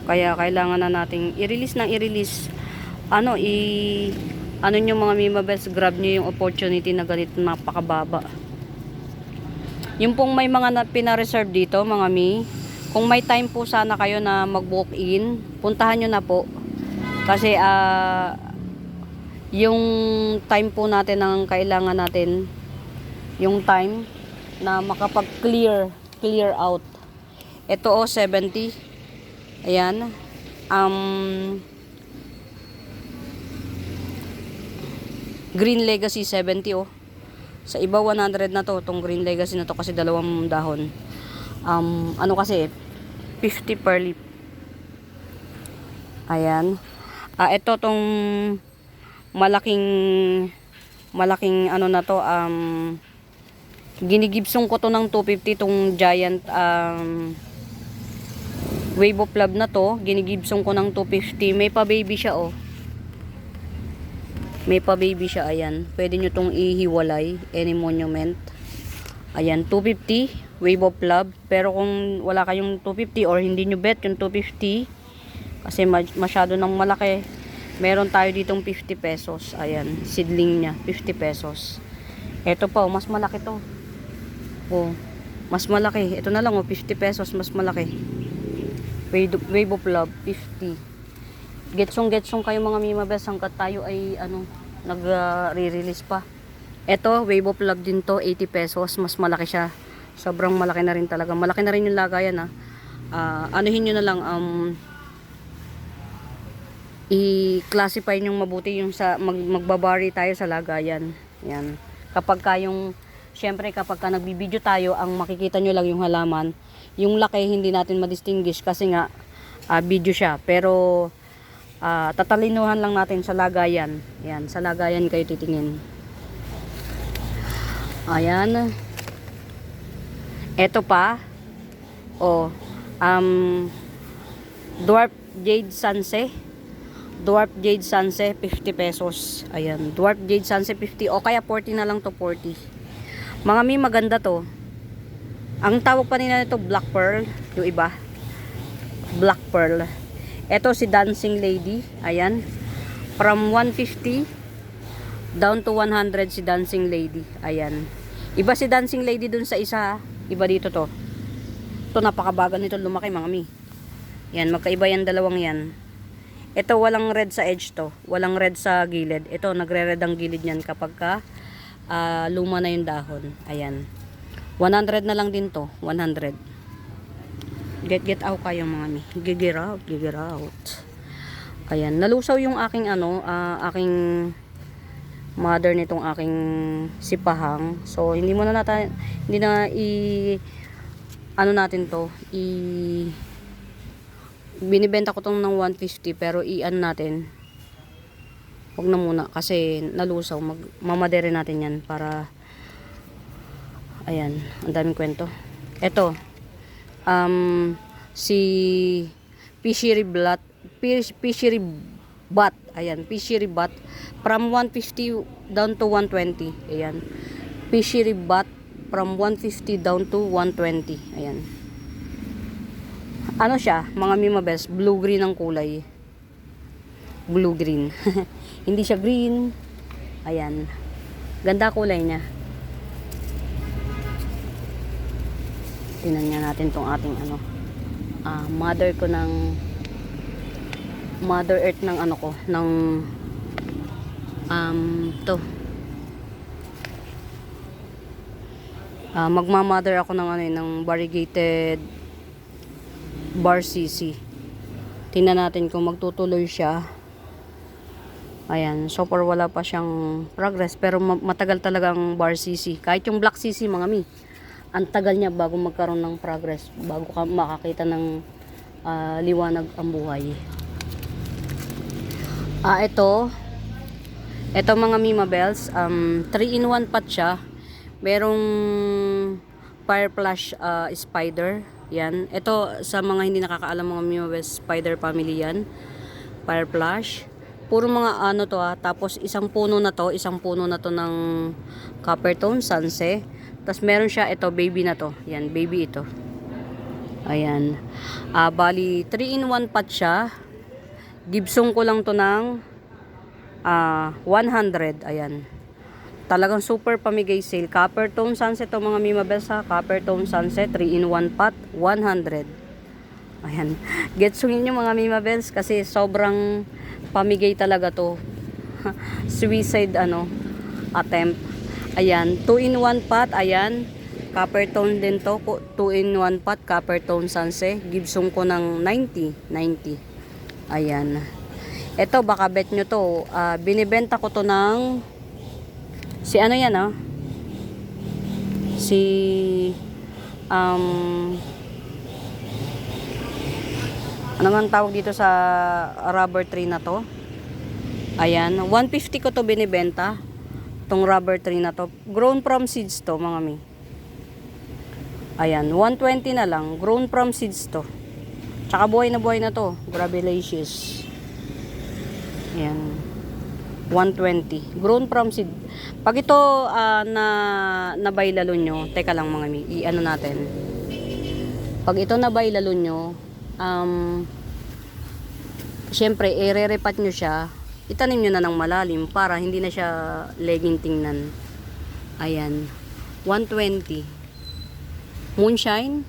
Kaya kailangan na nating i-release nyo mga Mima Bells, grab nyo yung opportunity na ganito napakababa. Yung pong may mga pina-reserve dito mga mi, kung may time po sana kayo na mag-walk in, puntahan nyo na po. Kasi yung time po natin ang kailangan natin, yung time na makapag-clear out. Ito 70. Ayan. Green Legacy 70 Sa iba 100 na to, tong Green Legacy na to kasi dalawang dahon. Kasi 50 per leaf. Ayan. Ito tong malaking na to, ginigibsong ko to ng 250 tong giant wave of love na to, ginigibsong ko ng 250. May pa baby siya May pa baby siya, ayan. Pwede nyo tong ihiwalay, any monument. Ayan, 250, wave of love. Pero kung wala kayong 250 or hindi nyo bet yung 250, kasi masyado nang malaki, meron tayo ditong 50 pesos. Ayan, seedling niya, 50 pesos. Ito pa, mas malaki to. Mas malaki. Ito na lang 50 pesos, mas malaki. Wave of love, 50. Getsong kayo mga Mima Bells, hanggat tayo ay nag-re-release pa. Ito, wave of love din to, 80 pesos. Mas malaki siya. Sobrang malaki na rin talaga. Malaki na rin yung lagayan anuhin nyo na lang, i-classify nyo mabuti yung magbabari tayo sa lagayan. Yan. Siyempre kapag nagbibideo tayo, ang makikita nyo lang yung halaman. Yung laki hindi natin ma-distinguish kasi nga video siya. Pero tatalinuhan lang natin sa lagayan. Yan, sa lagayan kayo titingin. Ayan. Eto pa, oh, Dwarf Jade Sanse. Dwarf Jade Sanse, 50 pesos. Ayan, Dwarf Jade Sanse 50 o kaya 40 na lang to, 40. Mga mi, maganda to. Ang tawag pa nila nito, Black Pearl. Yung iba, Black Pearl. Eto si Dancing Lady. Ayan, from 150 down to 100 si Dancing Lady. Ayan. Iba si Dancing Lady dun sa isa. Iba dito to. Ito napakabagal nito lumaki mga mi. Yan, magkaiba yan dalawang yan. Ito walang red sa edge to. Walang red sa gilid. Ito nagre-red ang gilid niyan kapag ka luma na yung dahon. Ayan. 100 na lang din to. 100. Get out kayo mga mi. Gigir out. Ayan, nalusaw yung aking aking mother nitong aking sipahang. So hindi na natin to binibenta ko tong ng 150 pero natin, wag na muna kasi nalusaw. Mamadere natin yan para ayan, ang daming kwento. Eto si Fishery Bat. Ayan, Fishery Bat from 150 down to 120. Ayan, Fishery Bat from 150 down to 120. Ayan, ano siya mga mimabes, blue green ang kulay, blue green. Hindi siya green. Ayan, ganda kulay niya. Tingnan niya natin tong ating mother ko ng Mother Earth ng ng to magma-mother ako ng ng variegated bar CC. Tingnan natin kung magtutuloy siya. Ayan, so far wala pa siyang progress pero matagal talagang bar CC. Kahit yung black CC mga mi, ang tagal niya bago magkaroon ng progress, bago ka makakita ng liwanag ang buhay. Ito mga Mima Bells, 3-in-1 pot siya. Merong fire flash spider. Yan. Ito sa mga hindi nakakaalam mga Mima Bells, spider family yan. Fire flash. Puro mga to tapos isang puno na to ng copper tone sanse. Tapos meron siya ito baby na to. Yan, baby ito. Ayan. Bali 3-in-1 pot siya. Gibsong ko lang to ng 100. Ayan. Talagang super pamigay sale. Copper tone sunset to mga Mima Bells ha. Copper tone sunset 3-in-1 pot 100. Ayan. Getsungin nyo mga Mima Bells kasi sobrang pamigay talaga to. Suicide attempt. Ayan. 2-in-1 pot. Ayan. Copper tone din to. 2-in-1 pot. Copper tone sunset. Gibsong ko ng 90. Ayan. Ito, baka bet nyo to. Binibenta ko to ng si yan si ano man tawag dito sa rubber tree na to. Ayan, 150 ko to binibenta. Tong rubber tree na to. Grown from seeds to mga mi. Ayan, 120 na lang. Grown from seeds to. Tsaka buhay na to. Gravelicious. Ayan. 120. Grown from seed. Pag ito na baylalon nyo, teka lang mga mi, natin. Pag ito na baylalon nyo, syempre, i-repat nyo siya, itanim nyo na ng malalim para hindi na siya legging tingnan. Ayan. 120. Moonshine?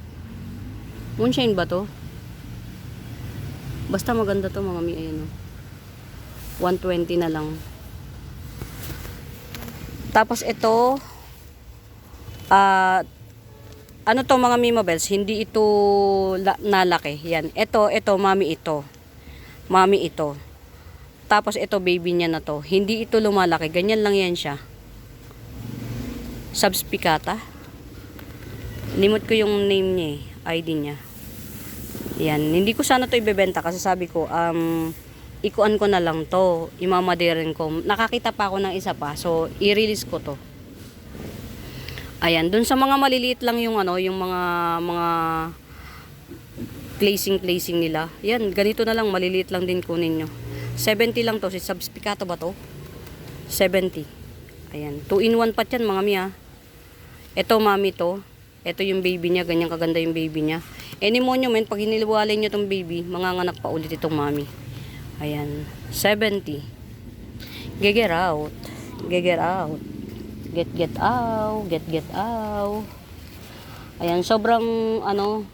Moonshine ba to? Basta maganda to mga mi. Ayan 120 na lang. Tapos ito to mga Mima Bells, hindi ito nalaki. Yan. Ito mami ito. Mami ito. Tapos ito baby niya na to. Hindi ito lumalaki. Ganyan lang yan siya. Subspicata. Limot ko yung name niya ID niya. Yan. Hindi ko sana to ibebenta kasi sabi ko ikuan ko na lang to, imamadirin ko. Nakakita pa ako ng isa pa, so i-release ko to. Ayan, dun sa mga maliliit lang yung ano, yung mga placing nila. Yan, ganito na lang, maliliit lang din kunin nyo. 70 lang to, si Subspicato ba to? 70. Ayan, 2 in 1 pat yan mga mi ha. Ito mami to. Ito yung baby niya, ganyan kaganda yung baby niya. Any monument, pag hiniliwalay nyo tong baby, manganganak pa ulit itong mami. Ayan, 70. Get out. Get out. Get out. Get out. Ayan, sobrang ano,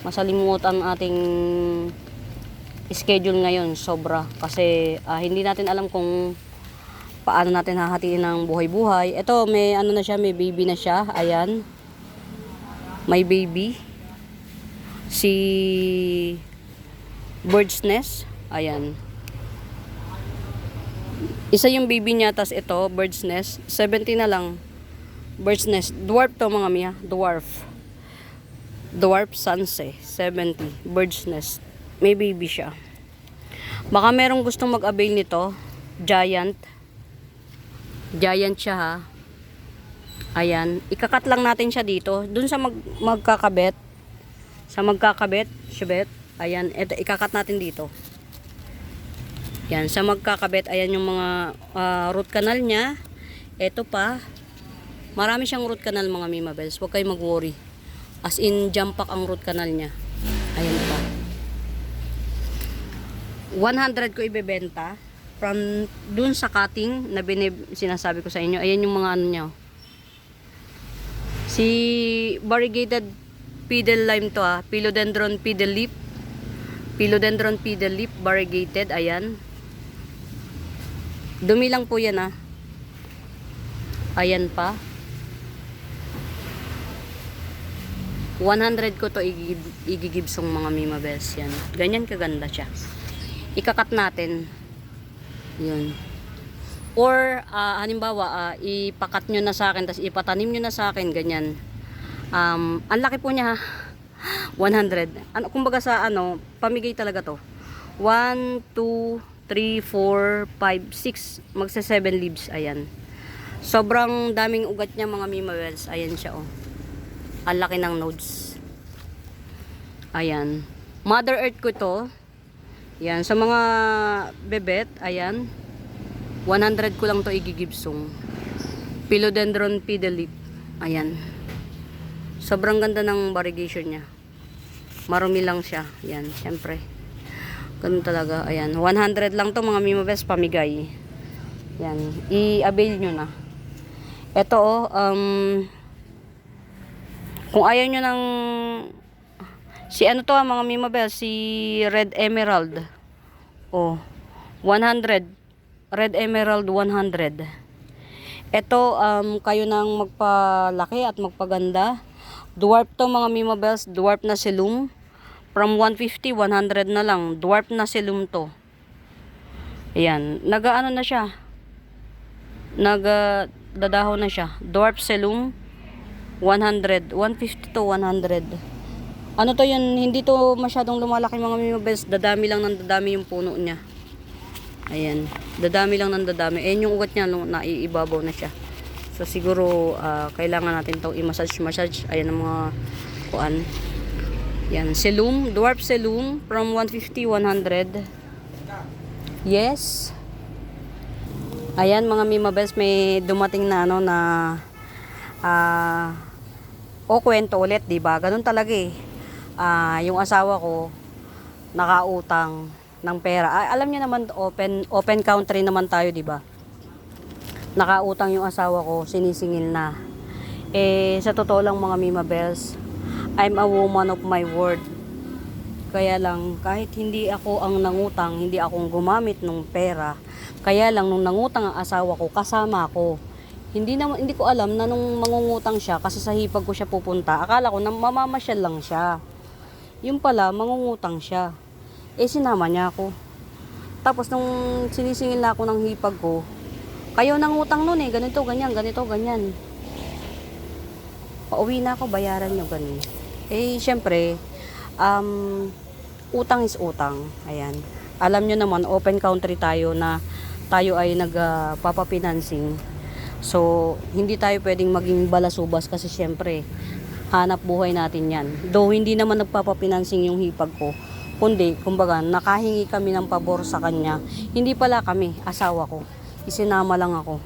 masalimuot ang ating schedule ngayon, sobra. Kasi hindi natin alam kung paano natin hahatiin ng buhay-buhay. Ito, may ano na siya, may baby na siya. Ayan. May baby. Si Bird's Nest. Ayan. Isa yung baby niya, tas ito, Bird's Nest. 70 na lang. Bird's Nest. Dwarf to mga miya. Dwarf. Dwarf Sanse. 70. Bird's Nest. May baby siya. Baka merong gustong mag-avail nito. Giant. Giant siya ha. Ayan. Ikakat lang natin siya dito. Dun sa magkakabit. Sa magkakabit. Shibet. Ayan. Ito, ikakat natin dito. Yan, sa magkakabit, ayan yung mga root canal niya. Ito pa. Marami siyang root canal mga Mima Bells. Huwag kayong mag-worry. As in, jump pack ang root canal niya. Ayan pa. 100 ko ibebenta. From dun sa cutting na sinasabi ko sa inyo. Ayan yung mga ano niya. Si variegated pedal lime to ha. Philodendron pedal leaf. Philodendron pedal leaf variegated. Ayan. Dumi lang po yan ah. Ayan pa. 100 ko to igigibsong mga Mima Bells yan. Ganyan kaganda siya. Ikakat natin. Yun. Or halimbawa ipakat nyo na sa akin, tapos ipatanim nyo na sa akin, ganyan. Ang laki po niya ha. 100. Ano, kumbaga sa ano, pamigay talaga to. 1, 2, 3, 4, 5, 6. Magsa 7 leaves. Ayan. Sobrang daming ugat niya mga Mima Bells. Ayan siya oh. Ang laki ng nodes. Ayan. Mother Earth ko to. Ayan. Sa mga bebet. Ayan. 100 ko lang to igigibsong. Philodendron pedal leaf. Ayan. Sobrang ganda ng variegation niya. Marumi lang siya. Ayan. Siyempre. Ganun talaga. Ayan. 100 lang to mga Mima Bells. Pamigay. Ayan. I-avail nyo na. Ito oh. Kung ayaw nyo ng si ano to mga Mima Bells. Si Red Emerald. Oh. 100. Red Emerald 100. Ito kayo nang magpalaki at magpaganda. Dwarf to mga Mima Bells. Dwarf na silum. From 150, 100 na lang. Dwarf na silum to. Ayan. Nagaano na siya. Dadaho na siya. Dwarf silum. 100. 150 to 100. Ano to yun? Hindi to masyadong lumalaki mga Mima Bells. Dadami lang ng dadami yung puno niya. Ayan. Dadami lang ng dadami. Ayan yung ugat niya. Naiibabaw na siya. So siguro kailangan natin itong i-massage. Ayan ang mga kuan. Yan, selum, dwarf selum from 150, 100. Yes. Ayan mga Mima Bells, may dumating na ano na kwento ulit, 'di ba? Ganun talaga eh. Yung asawa ko nakautang ng pera. Alam niyo naman open country naman tayo, 'di ba? Nakautang yung asawa ko, sinisingil na. Sa totoo lang mga Mima Bells, I'm a woman of my word. Kaya lang, kahit hindi ako ang nangutang, hindi akong gumamit ng pera, kaya lang nung nangutang ang asawa ko, kasama ko. Hindi ko alam na nung mangungutang siya, kasi sa hipag ko siya pupunta, akala ko na mamamasyal lang siya. Yung pala, mangungutang siya. Sinama niya ako. Tapos nung sinisingil na ako ng hipag ko, kayo nangutang nun ganito, ganyan, ganito, ganyan. Pauwi na ako, bayaran nyo, ganun. Syempre, utang is utang. Ayan. Alam nyo naman, open country tayo na tayo ay nagpapapinancing. So, hindi tayo pwedeng maging balasubas kasi syempre, hanap buhay natin yan. Though, hindi naman nagpapapinansing yung hipag ko. Kundi, kumbaga, nakahingi kami ng pabor sa kanya. Hindi pala kami, asawa ko. Isinama lang ako.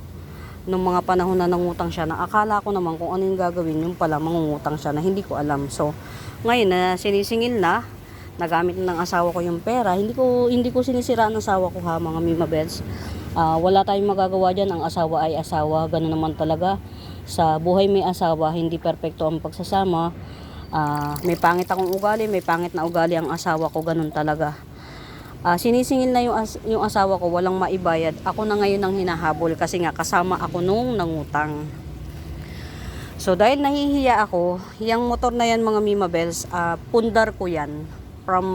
Nung mga panahon na nangutang siya, na akala ko naman kung ano yung gagawin, yung pala mangungutang siya na hindi ko alam. So, ngayon na sinisingil na, nagamit na ng asawa ko yung pera, hindi ko sinisiraan ng asawa ko ha, mga Mima Bells. Wala tayong magagawa dyan, ang asawa ay asawa, gano'n naman talaga. Sa buhay may asawa, hindi perpekto ang pagsasama. May pangit akong ugali, may pangit na ugali ang asawa ko, gano'n talaga. Sinisingil na yung asawa ko, walang maibayad. Ako na ngayon ang hinahabol kasi nga kasama ako nung nangutang. So dahil nahihiya ako, yung motor na yan mga Mima Bells, pundar ko yan from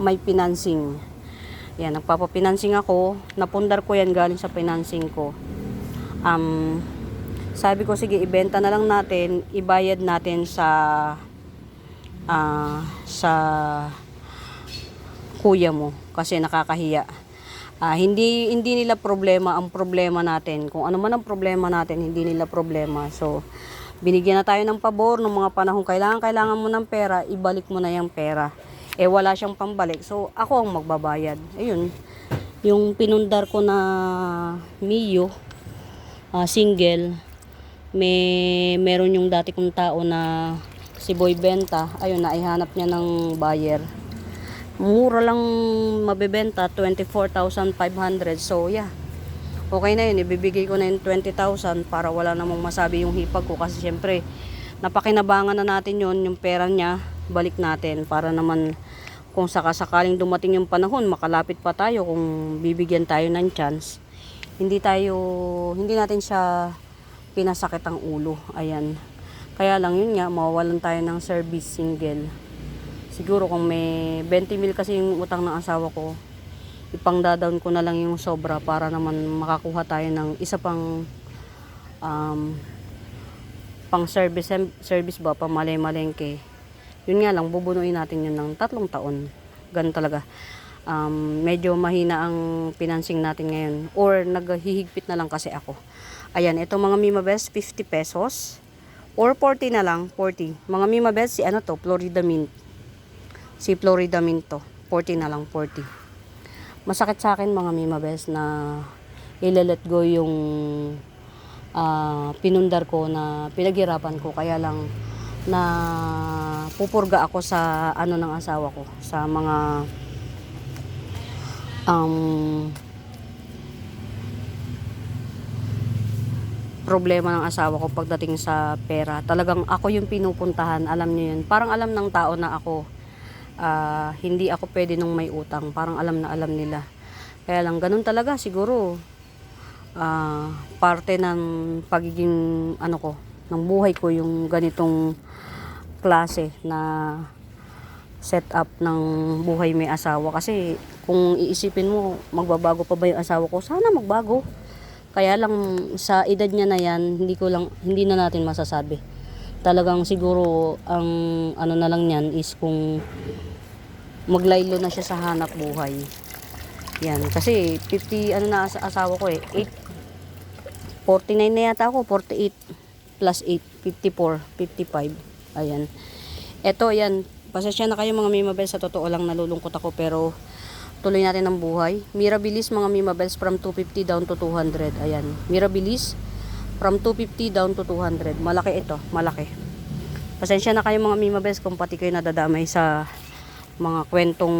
my financing. Yan, nagpapapinancing ako, napundar ko yan galing sa financing ko. Sabi ko sige, ibenta na lang natin, ibayad natin sa kuya mo kasi nakakahiya. Hindi nila problema ang problema natin. Kung ano man ang problema natin, hindi nila problema. So, binigyan na tayo ng pabor ng mga panahong kailangan mo ng pera, ibalik mo na yung pera. Wala siyang pambalik. So, ako ang magbabayad. Ayun, yung pinundar ko na Mio, single, meron yung dati kong tao na si Boy Benta. Ayun, naihanap niya ng buyer. Mura lang mabebenta, 24,500. So, yeah. Okay na yun, ibibigay ko na yung 20,000 para wala namang masabi yung hipag ko. Kasi syempre, napakinabangan na natin yun, yung pera niya, balik natin para naman kung sakasakaling dumating yung panahon, makalapit pa tayo kung bibigyan tayo ng chance. Hindi natin siya pinasakit ang ulo. Ayan. Kaya lang yun nga, mawawalan tayo ng service single. Siguro kung may 20 mil kasi yung utang ng asawa ko, ipang-down ko na lang yung sobra para naman makakuha tayo ng isa pang pang service ba, pamalay-malengke. Yun nga lang, bubunuin natin yun ng 3 taon. Ganun talaga. Medyo mahina ang financing natin ngayon. Or naghihigpit na lang kasi ako. Ayan, ito mga Mima Bells, 50 pesos. Or 40 na lang, 40. Mga Mima Bells, si ano to, Florida Mint. Si Florida Mint to. 40 na lang, 40. Masakit sa akin mga Mima Bells na i-let go yung pinundar ko na pinaghirapan ko. Kaya lang na pupurga ako sa ano ng asawa ko, sa mga problema ng asawa ko pagdating sa pera. Talagang ako yung pinupuntahan, alam niyo yun. Parang alam ng tao na ako, hindi ako pwede nung may utang. Parang alam na alam nila. Kaya lang ganun talaga siguro. Parte ng pagiging ano ko, ng buhay ko yung ganitong klase na setup ng buhay may asawa. Kasi kung iisipin mo, magbabago pa ba yung asawa ko? Sana magbago. Kaya lang sa edad niya na yan, hindi na natin masasabi. Talagang siguro ang ano na lang niyan is kung maglaylo na siya sa hanap buhay. Yan, kasi 50 ano na asawa ko 49 na yata ako, 48 plus 8, 54, 55. Ayan. Eto, yan. Pasensya na kayo mga Mima Bells. Sa totoo lang nalulungkot ako pero tuloy natin ang buhay. Mirabilis mga Mima Bells from 250 down to 200. Ayan. Mirabilis from 250 down to 200. Malaki ito. Malaki. Pasensya na kayo mga Mima Bells kung pati kayo nadadamay sa mga kwentong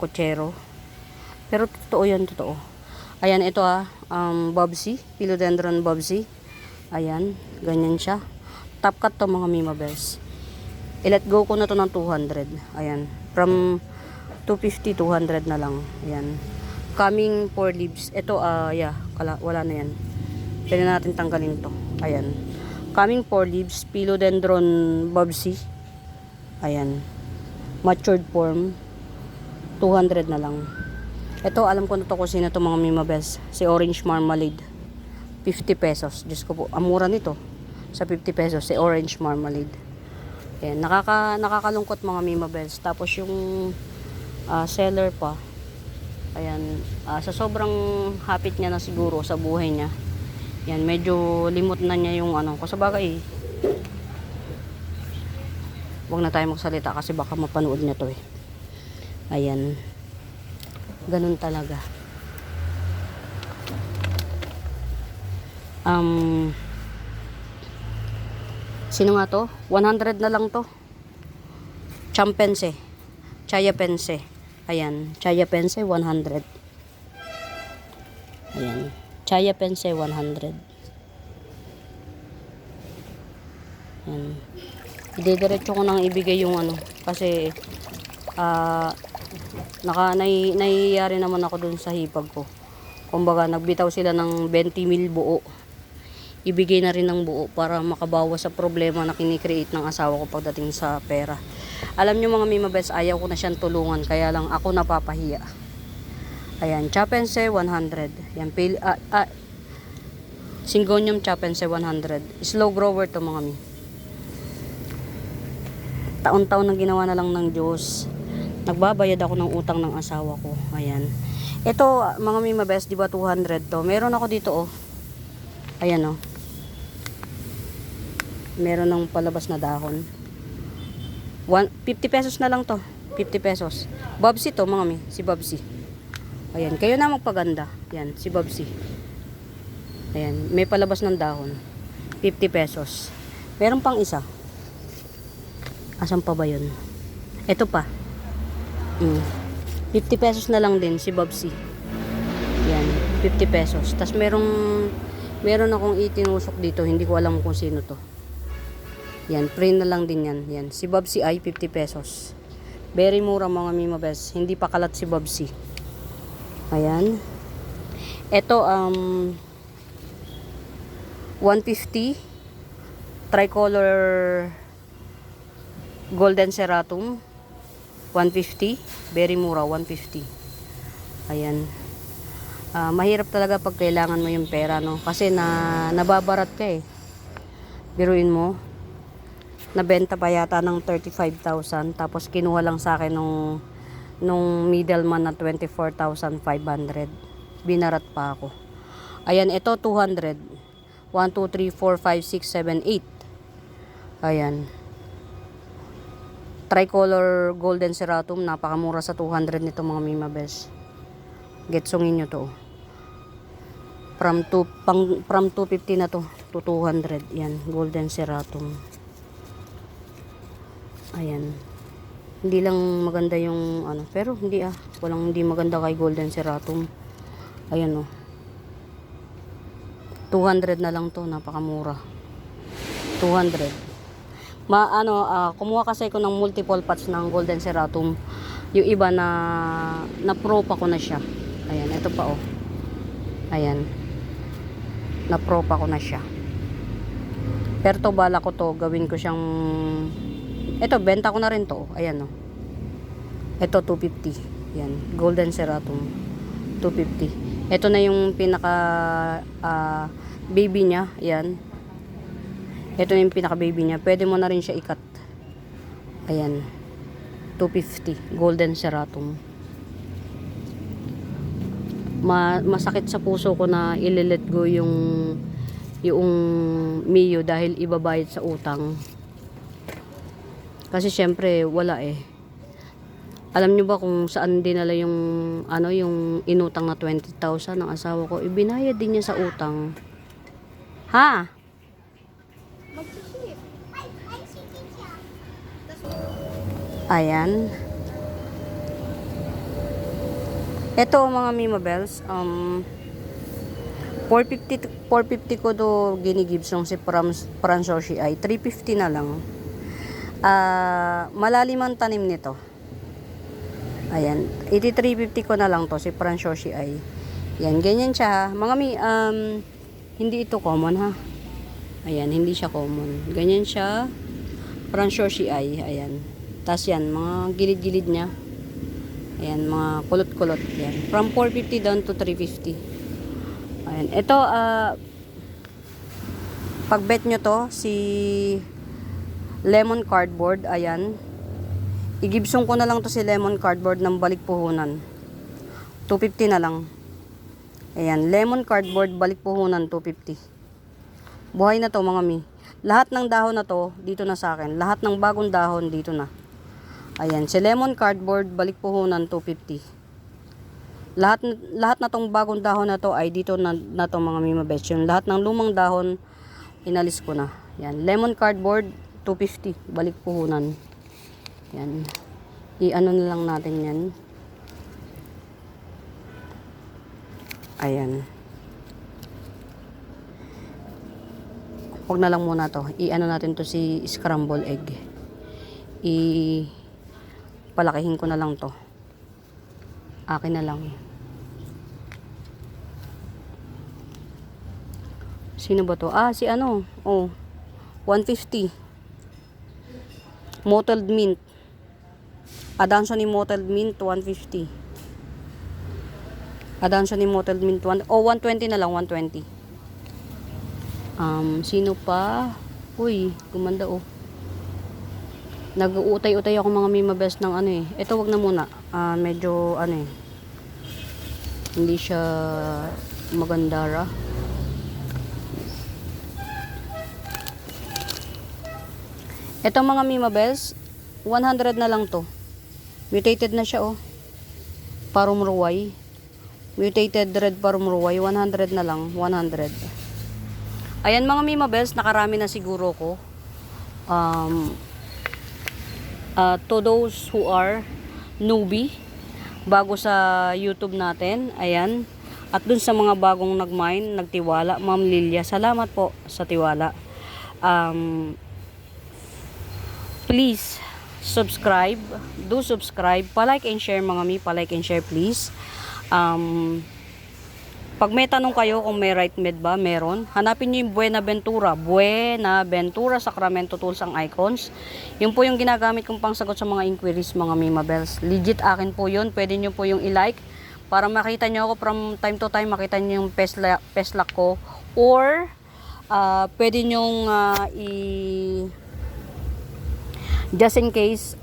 kutsero. Pero totoo yan. Totoo. Ayan. Ito Bobsy. Philodendron Bobsy. Ayan. Ganyan siya. Top cut to mga Mima Bells. I-let go ko na to ng 200. Ayan. From 250, 200 na lang. Ayan. Coming 4 leaves. Ito, wala na yan. Pwede natin tanggalin to. Ayan. Coming 4 leaves. Philodendron Bobsy. Ayan. Matured form. 200 na lang. Ito, alam ko na to kung sino to mga Mima Bells. Si Orange Marmalade. 50 pesos. Diyos ko po. Amura nito. Sa 50 pesos. Si Orange Marmalade. Ayan, nakakalungkot mga Mima Bells. Tapos yung seller pa, ayan, sa sobrang hapit niya na siguro sa buhay niya, Yan, medyo limot na niya yung ano. Kasi bagay, huwag na tayo magsalita kasi baka mapanood niya to eh. Ayan. Ganun talaga. Sino nga to? 100 na lang to. Champense. Chaya pense. Ayan. Chaya pense 100. Ayan. Chaya pense 100. Ayan. Didiretso ko nang ibigay yung ano. Kasi naiyari naman ako dun sa hipag ko. Kumbaga nagbitaw sila ng 20,000 buo. Ibigay na rin ng buo para makabawas sa problema na kinikreate ng asawa ko pagdating sa pera. Alam nyo mga Mima Best, ayaw ko na siyang tulungan, kaya lang ako napapahiya. Ayan, Chapense 100. Yan, Syngonium Chapense 100. Slow grower to mga mi. Taon-taon na ginawa na lang ng Diyos. Nagbabayad ako ng utang ng asawa ko. Ayan. Ito mga Mima Best, di ba 200 to? Meron ako dito oh. Ayan oh. Meron ng palabas na dahon. 50 pesos na lang to. 50 pesos. Babsi to mga mi. Si Babsi. Ayan. Kayo na magpaganda. Ayan. Si Babsi. Ayan. May palabas ng dahon. 50 pesos. Meron pang isa. Asan pa ba yun? Ito pa. 50 pesos na lang din. Si Babsi. Ayan. 50 pesos. Tapos meron akong itinusok dito. Hindi ko alam kung sino to. Yan, free na lang din yan. Yan, si Babsi ay 50 pesos. Very mura mga Mima Best. Hindi pa kalat si Babsi. Ayan. Ito, 150. Tricolor Golden Ceratum. 150. Very mura, 150. Ayan. Mahirap talaga pag kailangan mo yung pera, no? Kasi nababarat ka eh. Biruin mo. Nabenta pa yata ng 35,000 tapos kinuha lang sa akin nung middleman na 24,500. Binarat pa ako. Ayan, ito 200. 1, 2, 3, 4, 5, 6, 7, 8. Ayan. Tricolor Golden Ceratum. Napakamura sa 200 nito mga Mima Best. Getsungin nyo to. From 250 na to to 200. Yan, Golden Ceratum. Ayan. Hindi lang maganda yung ano, pero hindi walang hindi maganda kay Golden Ceratum. Ayan oh. 200 na lang to, napakamura. 200. Kumuha kasi ko ng multiple pots ng Golden Ceratum. Yung iba na pro pa ko na siya. Ayan, ito pa oh. Ayan. Na pro pa ko na siya. Pero to bala ko to, gawin ko siyang ito, benta ko na rin to. Ayan, oh. Ito, 250. Yan, Golden Ceratum. 250. Ito na yung pinaka baby niya. Ayan. Ito na yung pinaka baby niya. Pwede mo na rin siya ikat. Ayan. 250. Golden Ceratum. Masakit sa puso ko na ililet go yung Mio dahil ibabayad sa utang. Kasi syempre wala eh. Alam nyo ba kung saan dinala yung inutang na 20,000 ng asawa ko? Ibinayad din niya sa utang. Ha? Ayan. Ito mga Mima Bells, 450 ko do ginigibs yung si Fransoshi ay 350 na lang. Malalim ang tanim nito. Ayan, 8350 ko na lang to si Fransoshi ay. Yan, ganyan siya. Mga hindi ito common ha. Ayan, hindi siya common. Ganyan siya. Fransoshi ay, ayan. Tas yan, mga gilid-gilid niya. Ayan, mga kulot-kulot. Yan. From 450 down to 350. Ayan, ito pag bet nyo to si Lemon Cardboard, ayan. Igibsong ko na lang to si Lemon Cardboard ng balik puhunan. 250 na lang. Ayan, Lemon Cardboard balik puhunan 250. Buhay na to mga mi. Lahat ng dahon na to, dito na sa akin. Lahat ng bagong dahon, dito na. Ayan, si lemon cardboard, balik puhunan, 250. Lahat na tong bagong dahon na to ay dito na to mga Mima Best. Yung lahat ng lumang dahon, inalis ko na. Yan, lemon cardboard, 250, balik puhunan. Yan. I-ano na lang natin yan. Ayan. Huwag na lang muna to. I-ano natin to si scramble egg. Palakihin ko na lang to. Akin na lang. Sino ba to? Ah, si ano? Oh, 150. Mottled mint. Adanso ni mottled mint, 150. Adanso ni mottled mint, 120 na lang, 120. Sino pa? Uy, gumanda oh. Nag-uutay-utay ako mga Mima Best ng ano eh. Ito wag na muna. Medyo ano eh. Hindi siya magandara. Ito mga Mima Best, 100 na lang to. Mutated na siya oh. Parumruway. Mutated red parumruway, 100 na lang, 100. Ayan mga Mima Best, nakarami na siguro ko. To those who are newbie bago sa YouTube natin, ayan, at dun sa mga bagong nagmine, nagtiwala, Ma'am Lilia, salamat po sa tiwala. Please subscribe, do subscribe, pa-like and share mga mi, pa-like and share please. Pag may tanong kayo kung may right med ba, meron. Hanapin nyo yung Buenaventura Sacramento Tools ang icons. Yun po yung ginagamit kong pangsagot sa mga inquiries mga Mima Bells. Legit akin po yun. Pwede nyo po yung i-like para makita nyo ako from time to time, makita nyo yung peslak ko. Or, pwede nyo just in case,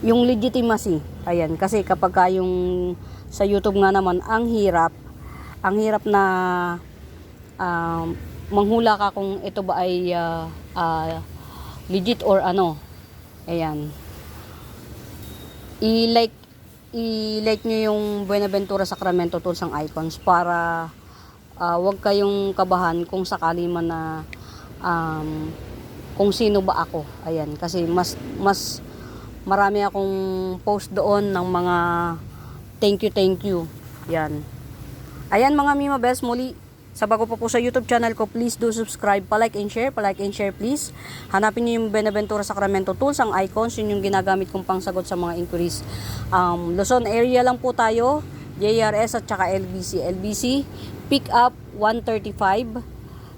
yung legitimacy. Ayan, kasi kapag yung sa YouTube nga naman, ang hirap na manghula ka kung ito ba ay legit or ano. Ayan. I-like nyo yung Buenaventura Sacramento Tools ang icons para wag kayong kabahan kung sakali man na kung sino ba ako. Ayan, kasi mas marami akong post doon ng mga thank you. Yan. Ayan mga Mima Best, muli sa bago po sa YouTube channel ko, please do subscribe, pa-like and share please. Hanapin niyo yung Buenaventura Sacramento Tools ang icons, yun yung ginagamit kong pangsagot sa mga inquiries. Luzon area lang po tayo, JRS at saka LBC pick up 135,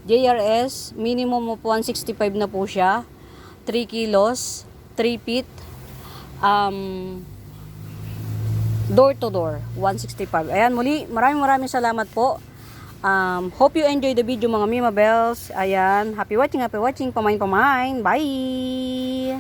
JRS minimum of 165 na po siya, 3 kilos, 3 feet, door to door, 165. Ayan, muli, maraming salamat po. Hope you enjoy the video mga Mima Bells. Ayan, happy watching, pamain. Bye!